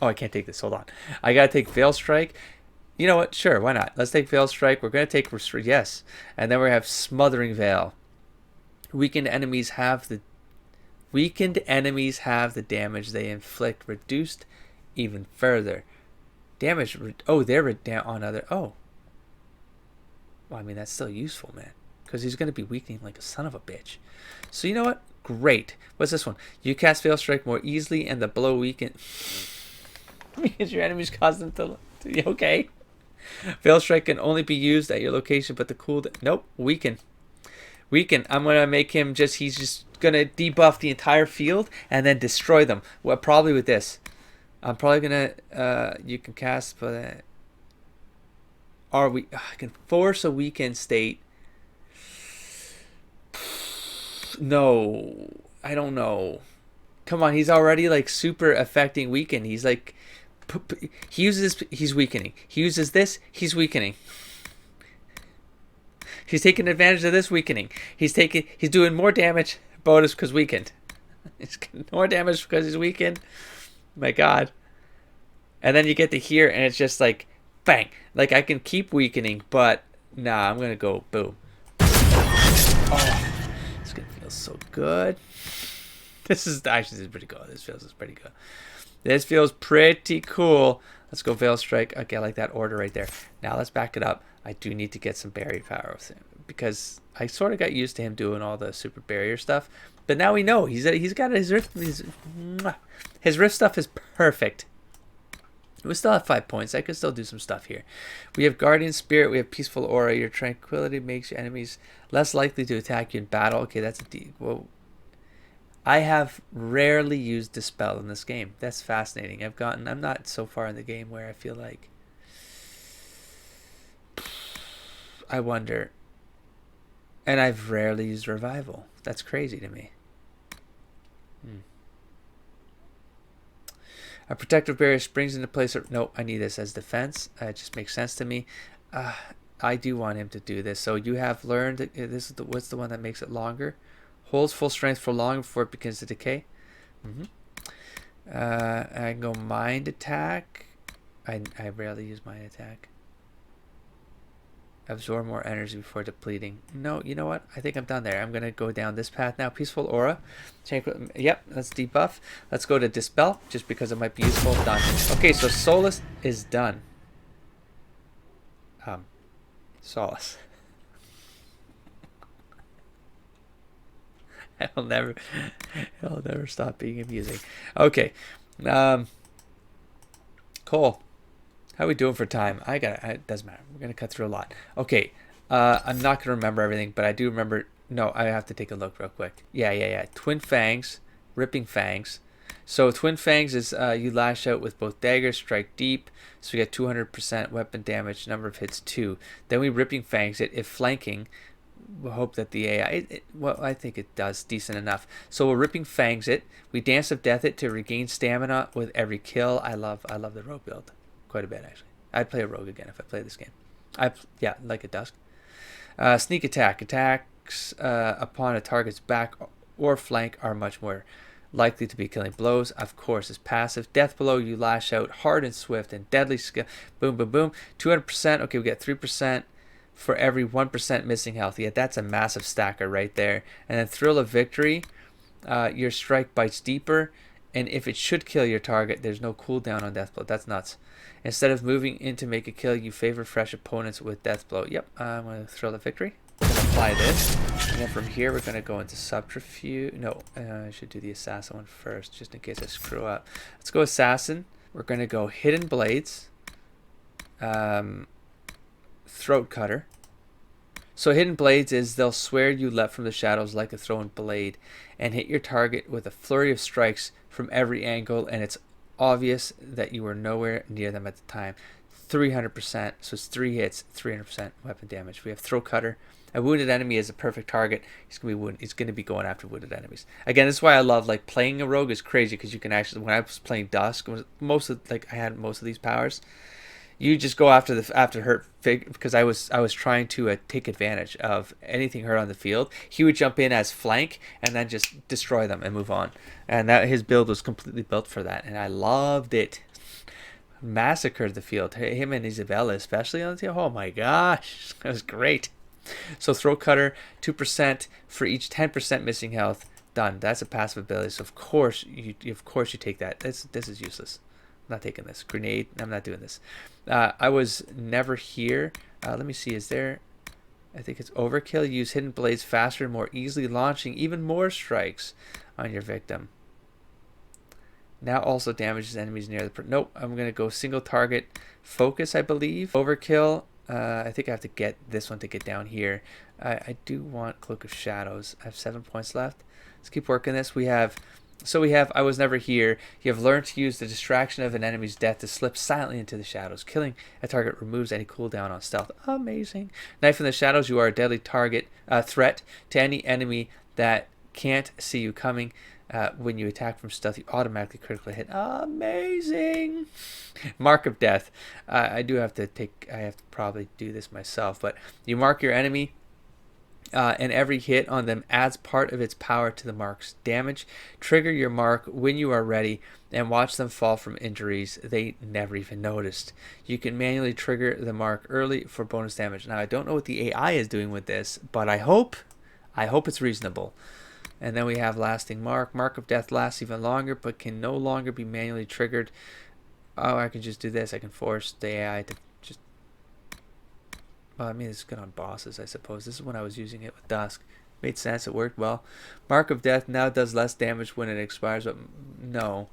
Oh, I can't take this. Hold on. I gotta take Veil Strike. You know what? Sure, why not? Let's take Veil Strike. We're gonna take yes, and then we have Smothering Veil. Weakened enemies have the damage they inflict reduced even further. Damage. They're down on other. Oh. Well, I mean that's still useful, man, because he's gonna be weakening like a son of a bitch. So you know what? Great. What's this one? You cast Veil Strike more easily, and the blow weaken. Because your enemies cause them to okay. Veil Strike can only be used at your location, but the cooldown... Nope, weaken. I'm going to make him he's just going to debuff the entire field and then destroy them. Well, probably with this. I'm probably going to... you can cast... But, I can force a weakened state. No, I don't know. Come on, he's already like super affecting weakened. He's like... He uses he's weakening. He uses this, he's weakening. He's taking advantage of this weakening. He's doing more damage bonus because weakened. He's getting more damage because he's weakened. My god. And then you get to here and it's just like bang. Like I can keep weakening, but nah, I'm gonna go boom. Oh, it's gonna feel so good. This is pretty good. This feels pretty good. This feels pretty cool. Let's go Veil Strike. Okay, I like that order right there. Now let's back it up. I do need to get some barrier power with him because I sort of got used to him doing all the super barrier stuff. But now we know he's got his rift. His rift stuff is perfect. We still have 5 points. I could still do some stuff here. We have Guardian Spirit. We have Peaceful Aura. Your tranquility makes your enemies less likely to attack you in battle. Okay, that's a D. Whoa. I have rarely used Dispel in this game. That's fascinating. I'm not so far in the game where I feel like I wonder. And I've rarely used Revival. That's crazy to me. A protective barrier springs into place. Nope, I need this as defense. It just makes sense to me. I do want him to do this. So you have learned this is what's the one that makes it longer? Holds full strength for long before it begins to decay. I can go Mind Attack. I rarely use Mind Attack. Absorb more energy before depleting. No, you know what? I think I'm done there. I'm going to go down this path now. Peaceful Aura. Yep, let's debuff. Let's go to Dispel, just because it might be useful. Done. Okay, so Solace is done. Solace. It'll never stop being amusing. Okay. Cole. How are we doing for time? It doesn't matter. We're going to cut through a lot. Okay. I'm not going to remember everything, but I do remember. No, I have to take a look real quick. Yeah. Twin Fangs. Ripping Fangs. So Twin Fangs is you lash out with both daggers, strike deep. So we get 200% weapon damage, number of hits 2. Then we Ripping Fangs it. If flanking, we'll hope that the AI, well, I think it does decent enough. So we're Ripping Fangs it. We Dance of Death it to regain stamina with every kill. I love the rogue build quite a bit, actually. I'd play a rogue again if I played this game. Yeah, like a Dusk. Sneak Attack. Attacks upon a target's back or flank are much more likely to be killing blows. Of course, is passive. Death Blow, you lash out hard and swift and deadly skill. Boom, boom, boom. 200%. Okay, we get 3% for every 1% missing health. Yeah, that's a massive stacker right there. And then Thrill of Victory. Your strike bites deeper, and if it should kill your target, there's no cooldown on Death Blow. That's nuts. Instead of moving in to make a kill, you favor fresh opponents with Death Blow. Yep, I'm going to Thrill of Victory. I'm going to apply this. And then from here, we're going to go into Subterfuge. No, I should do the Assassin one first, just in case I screw up. Let's go Assassin. We're going to go Hidden Blades. Throat Cutter. So Hidden Blades is they'll swear you leapt from the shadows like a thrown blade and hit your target with a flurry of strikes from every angle, and it's obvious that you were nowhere near them at the time. 300%, so it's 3 hits, 300% weapon damage. We have Throat Cutter. A wounded enemy is a perfect target. He's going to be going after wounded enemies. Again, that's why I love, like, playing a rogue is crazy, because you can actually, when I was playing Dusk, I had most of these powers. You just go after hurt because I was trying to take advantage of anything hurt on the field. He would jump in as flank and then just destroy them and move on. And that his build was completely built for that, and I loved it. Massacred the field. Him and Isabella especially on the team. Oh my gosh, that was great. So Throat Cutter, 2% for each 10% missing health. Done. That's a passive ability. So of course you take that. This is useless. I'm not taking this. Grenade. I'm not doing this. I was never here. Let me see. Is there? I think it's Overkill. Use Hidden Blades faster and more easily, launching even more strikes on your victim. Now also damages enemies near the... Nope. I'm going to go single target focus, I believe. Overkill. I think I have to get this one to get down here. I do want Cloak of Shadows. I have 7 points left. Let's keep working this. We have I was never here. You have learned to use the distraction of an enemy's death to slip silently into the shadows. Killing a target removes any cooldown on stealth. Amazing. Knife in the Shadows. You are a deadly threat to any enemy that can't see you coming. When you attack from stealth, you automatically critically hit. Amazing. Mark of Death. I have to probably do this myself, but you mark your enemy. And every hit on them adds part of its power to the mark's damage. Trigger your mark when you are ready and watch them fall from injuries they never even noticed. You can manually trigger the mark early for bonus damage. Now, I don't know what the AI is doing with this, but I hope it's reasonable. And then we have lasting mark. Mark of death lasts even longer, but can no longer be manually triggered. Oh, I can just do this. I can force the AI to just... Well, I mean, it's good on bosses, I suppose. This is when I was using it with Dusk. Made sense. It worked well. Mark of death now does less damage when it expires, but no.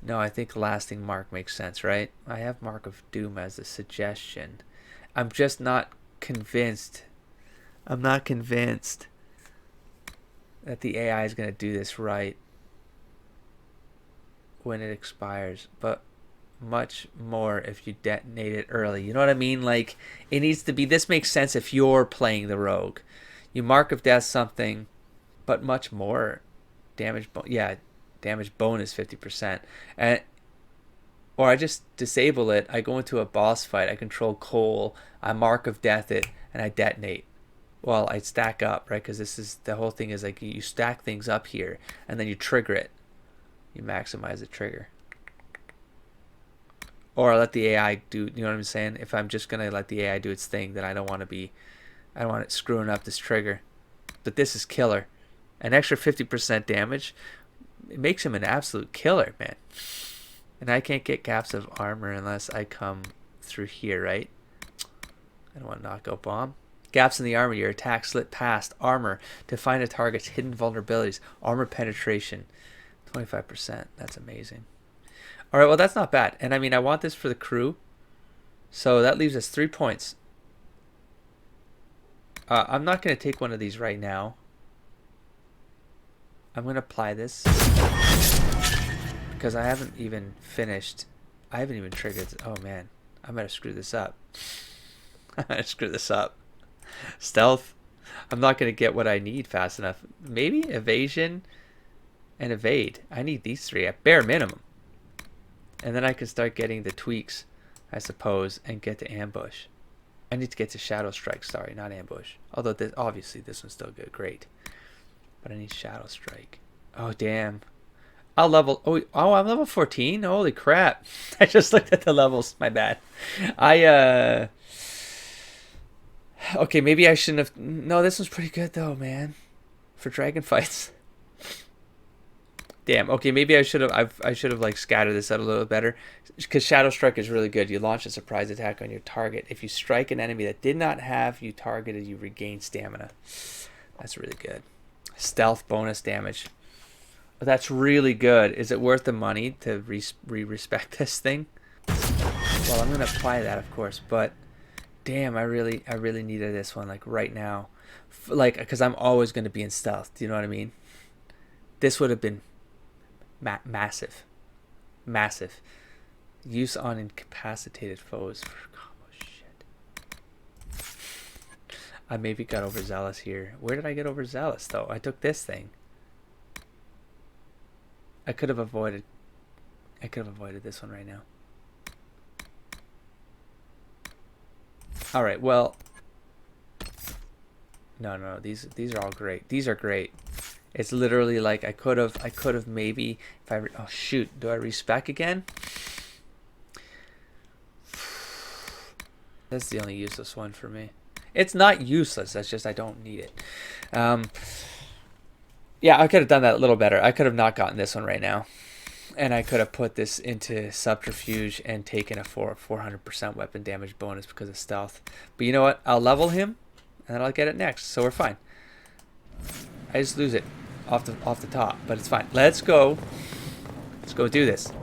No, I think lasting mark makes sense, right? I have Mark of Doom as a suggestion. I'm just not convinced. I'm not convinced that the AI is going to do this right when it expires, but much more if you detonate it early. You know what I mean? Like, it needs to be... This makes sense if you're playing the rogue. You Mark of death something, but much more damage. Damage bonus 50%. Or I just disable it. I go into a boss fight. I control Cole. I Mark of death it, and I detonate. Well, I stack up, right? Because this is... The whole thing is like you stack things up here, and then you trigger it. You maximize the trigger. Or I let the AI do... You know what I'm saying? If I'm just going to let the AI do its thing, then I don't want to be... I don't want it screwing up this trigger. But this is killer. An extra 50% damage... It makes him an absolute killer, man. And I can't get gaps of armor unless I come through here, right? I don't want to knockout bomb. Gaps in the armor. Your attack slip past armor to find a target's hidden vulnerabilities. Armor penetration. 25%. That's amazing. All right, well, that's not bad. And I mean, I want this for the crew. So that leaves us 3 points. I'm not going to take one of these right now. I'm going to apply this because I haven't even finished. I haven't even triggered. Oh, man. I might have screwed this up. I might have screwed this up. Stealth. I'm not going to get what I need fast enough. Maybe evasion and evade. I need these three at bare minimum. And then I can start getting the tweaks, I suppose, and get to ambush. I need to get to shadow strike. Sorry, not ambush. Although this, obviously this one's still good. Great. But I need shadow strike. Oh, damn. I'll level... Oh, I'm level 14? Holy crap. I just looked at the levels. My bad. Okay, maybe I shouldn't have... No, this one's pretty good, though, man. For dragon fights. Damn. Okay, maybe I should have... I should have, like, scattered this out a little better. Because shadow strike is really good. You launch a surprise attack on your target. If you strike an enemy that did not have you targeted, you regain stamina. That's really good. Stealth bonus damage. That's really good. Is it worth the money to respect this thing? Well, I'm gonna apply that, of course, but damn, I really needed this one like right now, like because I'm always gonna be in stealth. Do you know what I mean? This would have been massive. Use on incapacitated foes. I maybe got overzealous here. Where did I get overzealous, though? I took this thing. I could have avoided this one right now. All right, well. No. These are all great. These are great. It's literally like I could have maybe if I oh shoot, do I respec again? That's the only useless one for me. It's not useless. That's just I don't need it. Yeah, I could have done that a little better. I could have not gotten this one right now. And I could have put this into subterfuge and taken a 400% weapon damage bonus because of stealth. But you know what? I'll level him and then I'll get it next. So we're fine. I just lose it off the top, but it's fine. Let's go. Let's go do this.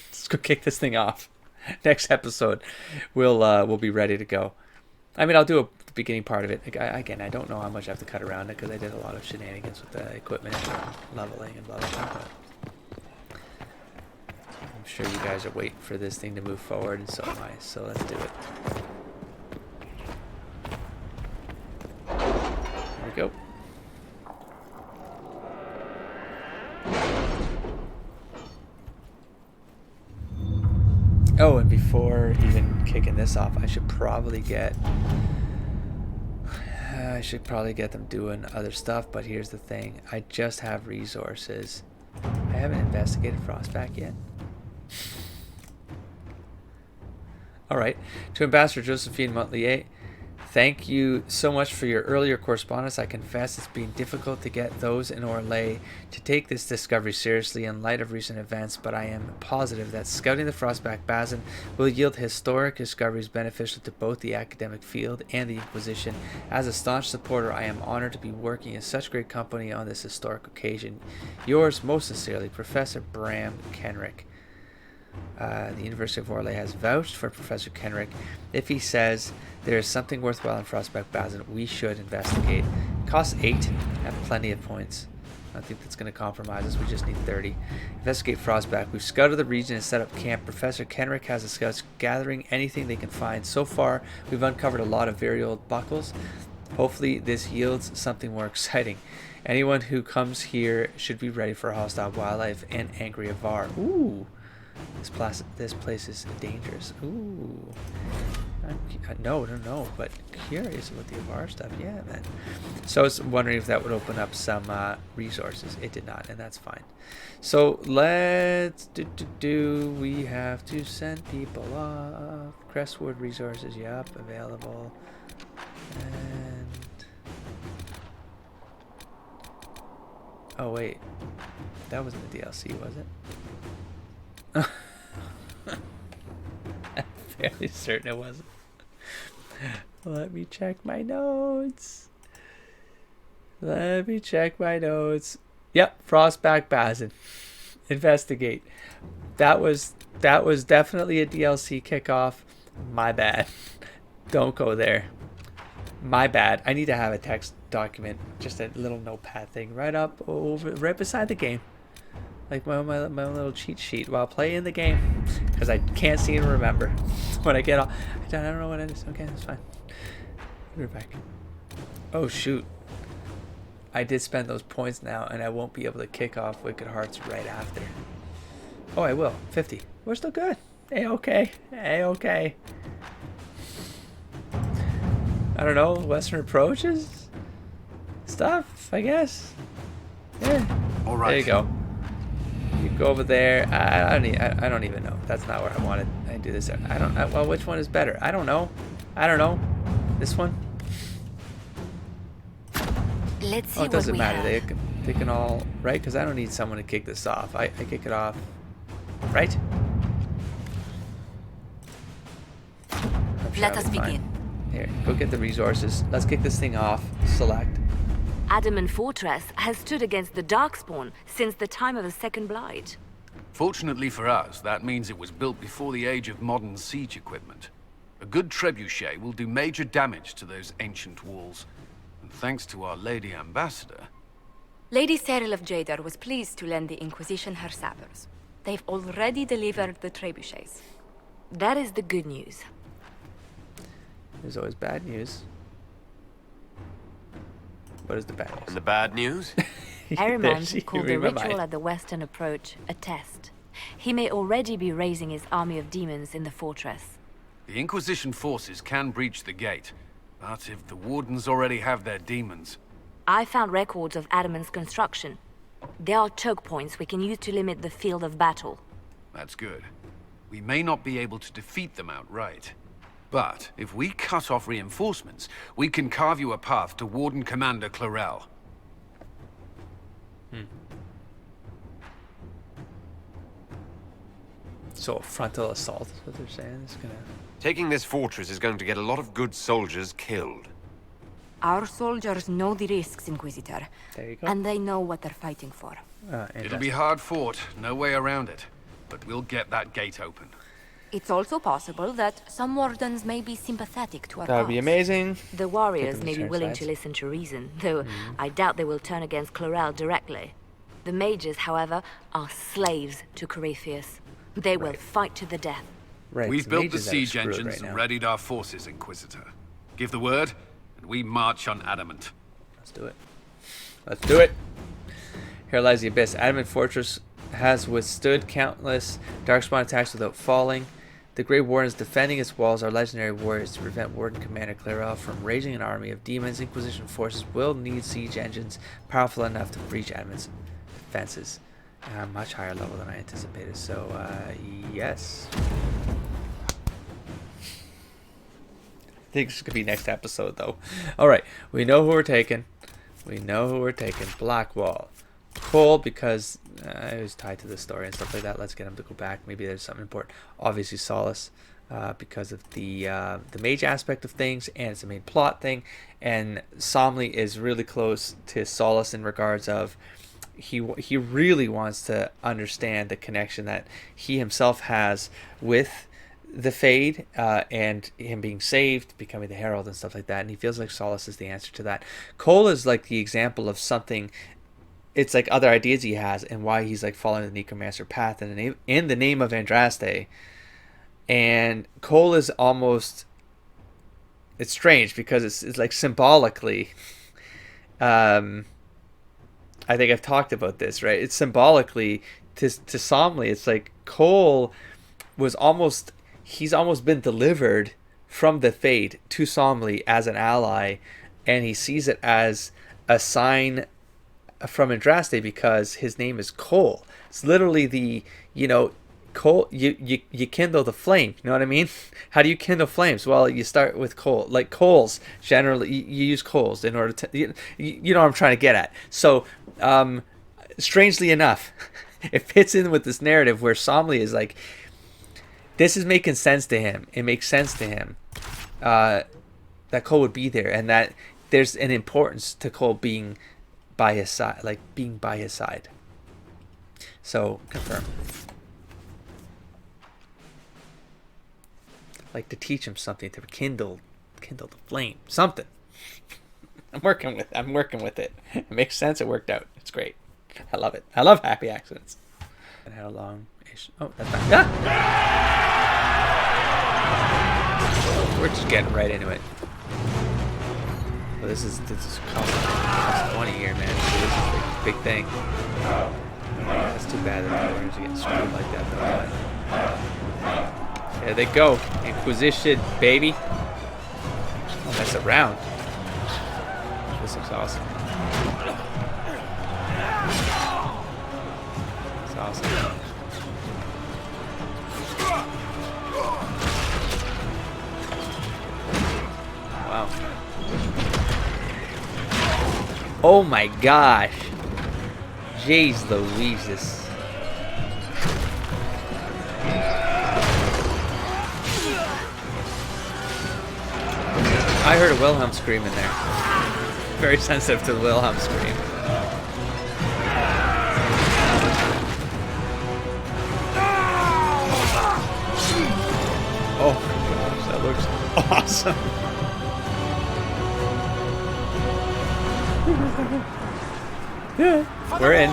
Let's go kick this thing off. Next episode, we'll be ready to go. I mean, I'll do the beginning part of it. Again, I don't know how much I have to cut around it because I did a lot of shenanigans with the equipment and leveling and blah, blah, blah. But I'm sure you guys are waiting for this thing to move forward, and so am I. So let's do it. There we go. Oh, and before even kicking this off, I should probably get them doing other stuff, but here's the thing. I just have resources. I haven't investigated Frostback yet. Alright. To Ambassador Josephine Montlier, Thank you so much for your earlier correspondence. I confess it's been difficult to get those in Orlais to take this discovery seriously in light of recent events, but I am positive that scouting the Frostback Basin will yield historic discoveries beneficial to both the academic field and the Inquisition. As a staunch supporter, I am honored to be working in such great company on this historic occasion. Yours most sincerely, Professor Bram Kenrick. The University of Orlais has vouched for Professor Kenrick. If he says there is something worthwhile in Frostback Basin, we should investigate. Costs 8, have plenty of points. I don't think that's going to compromise us. We just need 30. Investigate Frostback. We've scouted the region and set up camp. Professor Kenrick has the scouts gathering anything they can find. So far, we've uncovered a lot of very old buckles. Hopefully, this yields something more exciting. Anyone who comes here should be ready for hostile wildlife and angry Avar. Ooh. This place is dangerous. Ooh. No, but curious about the Avar stuff. Yeah, man. So I was wondering if that would open up some resources. It did not, and that's fine. So let's do. We have to send people off. Crestwood resources, yep, available. And oh wait, that wasn't the DLC, was it? I'm fairly certain it wasn't. Let me check my notes. Yep, Frostback Basin. Investigate. That was definitely a DLC kickoff. My bad. Don't go there. My bad. I need to have a text document, just a little notepad thing right beside the game. Like my little cheat sheet while playing the game, because I can't seem to remember when I get off. I don't know what it is. Okay, that's fine. We're back. Oh shoot! I did spend those points now, and I won't be able to kick off Wicked Hearts right after. Oh, I will. 50. We're still good. A-okay. A-okay. I don't know. Western approaches stuff, I guess. Yeah. All right. There you go. You go over there. I don't even know. That's not where I wanted. I do this. Well, which one is better? I don't know. This one. Let's see Oh, it doesn't what we matter. have. They can all right because I don't need someone to kick this off. I kick it off. Right. Let us Fine. begin. Here, go get the resources. Let's kick this thing off. Select. Adamant Fortress has stood against the Darkspawn since the time of the Second Blight. Fortunately for us, that means it was built before the age of modern siege equipment. A good trebuchet will do major damage to those ancient walls. And thanks to our Lady Ambassador... Lady Cyril of Jadar was pleased to lend the Inquisition her sabers. They've already delivered the trebuchets. That is the good news. There's always bad news. What is the bad news? And the bad news? Aramond called the read my ritual mind. at the western approach a test. He may already be raising his army of demons in the fortress. The Inquisition forces can breach the gate, but if the Wardens already have their demons... I found records of Adamant's construction. There are choke points we can use to limit the field of battle. That's good. We may not be able to defeat them outright. But if we cut off reinforcements, we can carve you a path to Warden Commander Clarel. So a frontal assault is what they're saying. It's gonna. Taking this fortress is going to get a lot of good soldiers killed. Our soldiers know the risks, Inquisitor. There you go. And they know what they're fighting for. It'll be hard fought, no way around it. But we'll get that gate open. It's also possible that some wardens may be sympathetic to our That would be cause. amazing. The warriors Taking may the be turn willing sides. to listen to reason, though I doubt they will turn against Clarel directly. The mages, however, are slaves to Corypheus. They will fight to the death. Right. We've it's built the mages that are siege screwed engines right and now. readied our forces, Inquisitor. Give the word, and we march on Adamant. Let's do it. Let's do it. Here lies the abyss. Adamant Fortress has withstood countless darkspawn attacks without falling. The Grey Wardens defending its walls are legendary warriors to prevent Warden Commander Clarel from raising an army of demons. Inquisition forces will need siege engines powerful enough to breach Adamant's defenses. Much higher level than I anticipated. So, yes. think this could be next episode, though. All right, we know who we're taking. We know who we're taking. Blackwall. Cole, because it was tied to the story and stuff like that. Let's get him to go back. Maybe there's something important. Obviously, Solace, because of the mage aspect of things, and it's a main plot thing. And Somley is really close to Solace in regards of he really wants to understand the connection that he himself has with the Fade, and him being saved, becoming the Herald and stuff like that, and he feels like Solace is the answer to that. Cole is like the example of something. It's like other ideas he has and why he's like following the Necromancer path in the name of Andraste. And Cole is almost, it's strange because it's like symbolically, I think I've talked about this, right? It's symbolically to Somley. It's like Cole was almost, he's almost been delivered from the Fate to Somley as an ally, and he sees it as a sign from Andraste because his name is Cole. It's literally the, Cole, you kindle the flame. You know what I mean? How do you kindle flames? Well, you start with coal. Like coals, generally, you use coals in order to, you know what I'm trying to get at. So, strangely enough, it fits in with this narrative where Somley is like, this is making sense to him. It makes sense to him that Cole would be there, and that there's an importance to Cole being by his side, like being by his side. So confirm. Like to teach him something, to kindle the flame, something. I'm working with it. It makes sense. It worked out. It's great. I love it. I love happy accidents. And how long? Oh, that's fine. Ah! We're just getting right into it. Well, this is cost 20 here, man. So this is a big thing. That's too bad that the Warriors are getting screwed like that, though. There they go. Inquisition, baby. Oh, that's around. This looks awesome. It's awesome. Wow. Oh my gosh. Jeez Louises. I heard a Wilhelm scream in there. Very sensitive to the Wilhelm scream. Oh my gosh, that looks awesome. Yeah, we're in.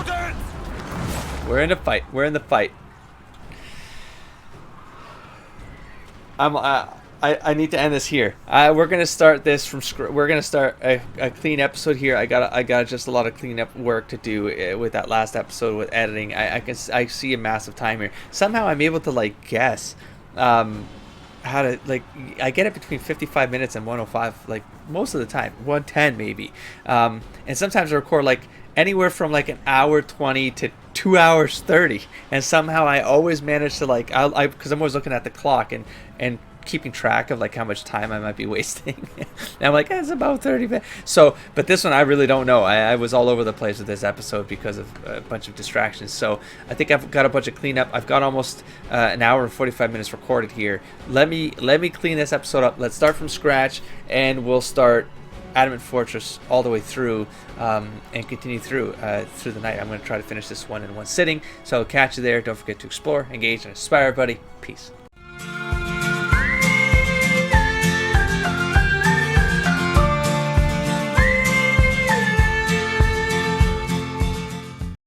We're in a fight. We're in the fight. I need to end this here. We're gonna start this from we're gonna start a clean episode here. I got just a lot of cleanup work to do with that last episode with editing. I see a massive time here. Somehow I'm able to like guess how to, like, I get it between 55 minutes and 105, like most of the time, 110 maybe. And sometimes I record like anywhere from like an hour 20 to 2 hours 30, and somehow I always manage to like, because I'm always looking at the clock and keeping track of like how much time I might be wasting. And I'm like, it's about 30 minutes. So, but this one I really don't know. I was all over the place with this episode because of a bunch of distractions. So I think I've got a bunch of cleanup. I've got almost an hour and 45 minutes recorded here. Let me clean this episode up. Let's start from scratch, and we'll start Adamant Fortress all the way through, and continue through the night. I'm going to try to finish this one in one sitting. So I'll catch you there. Don't forget to explore, engage, and inspire, buddy. Peace.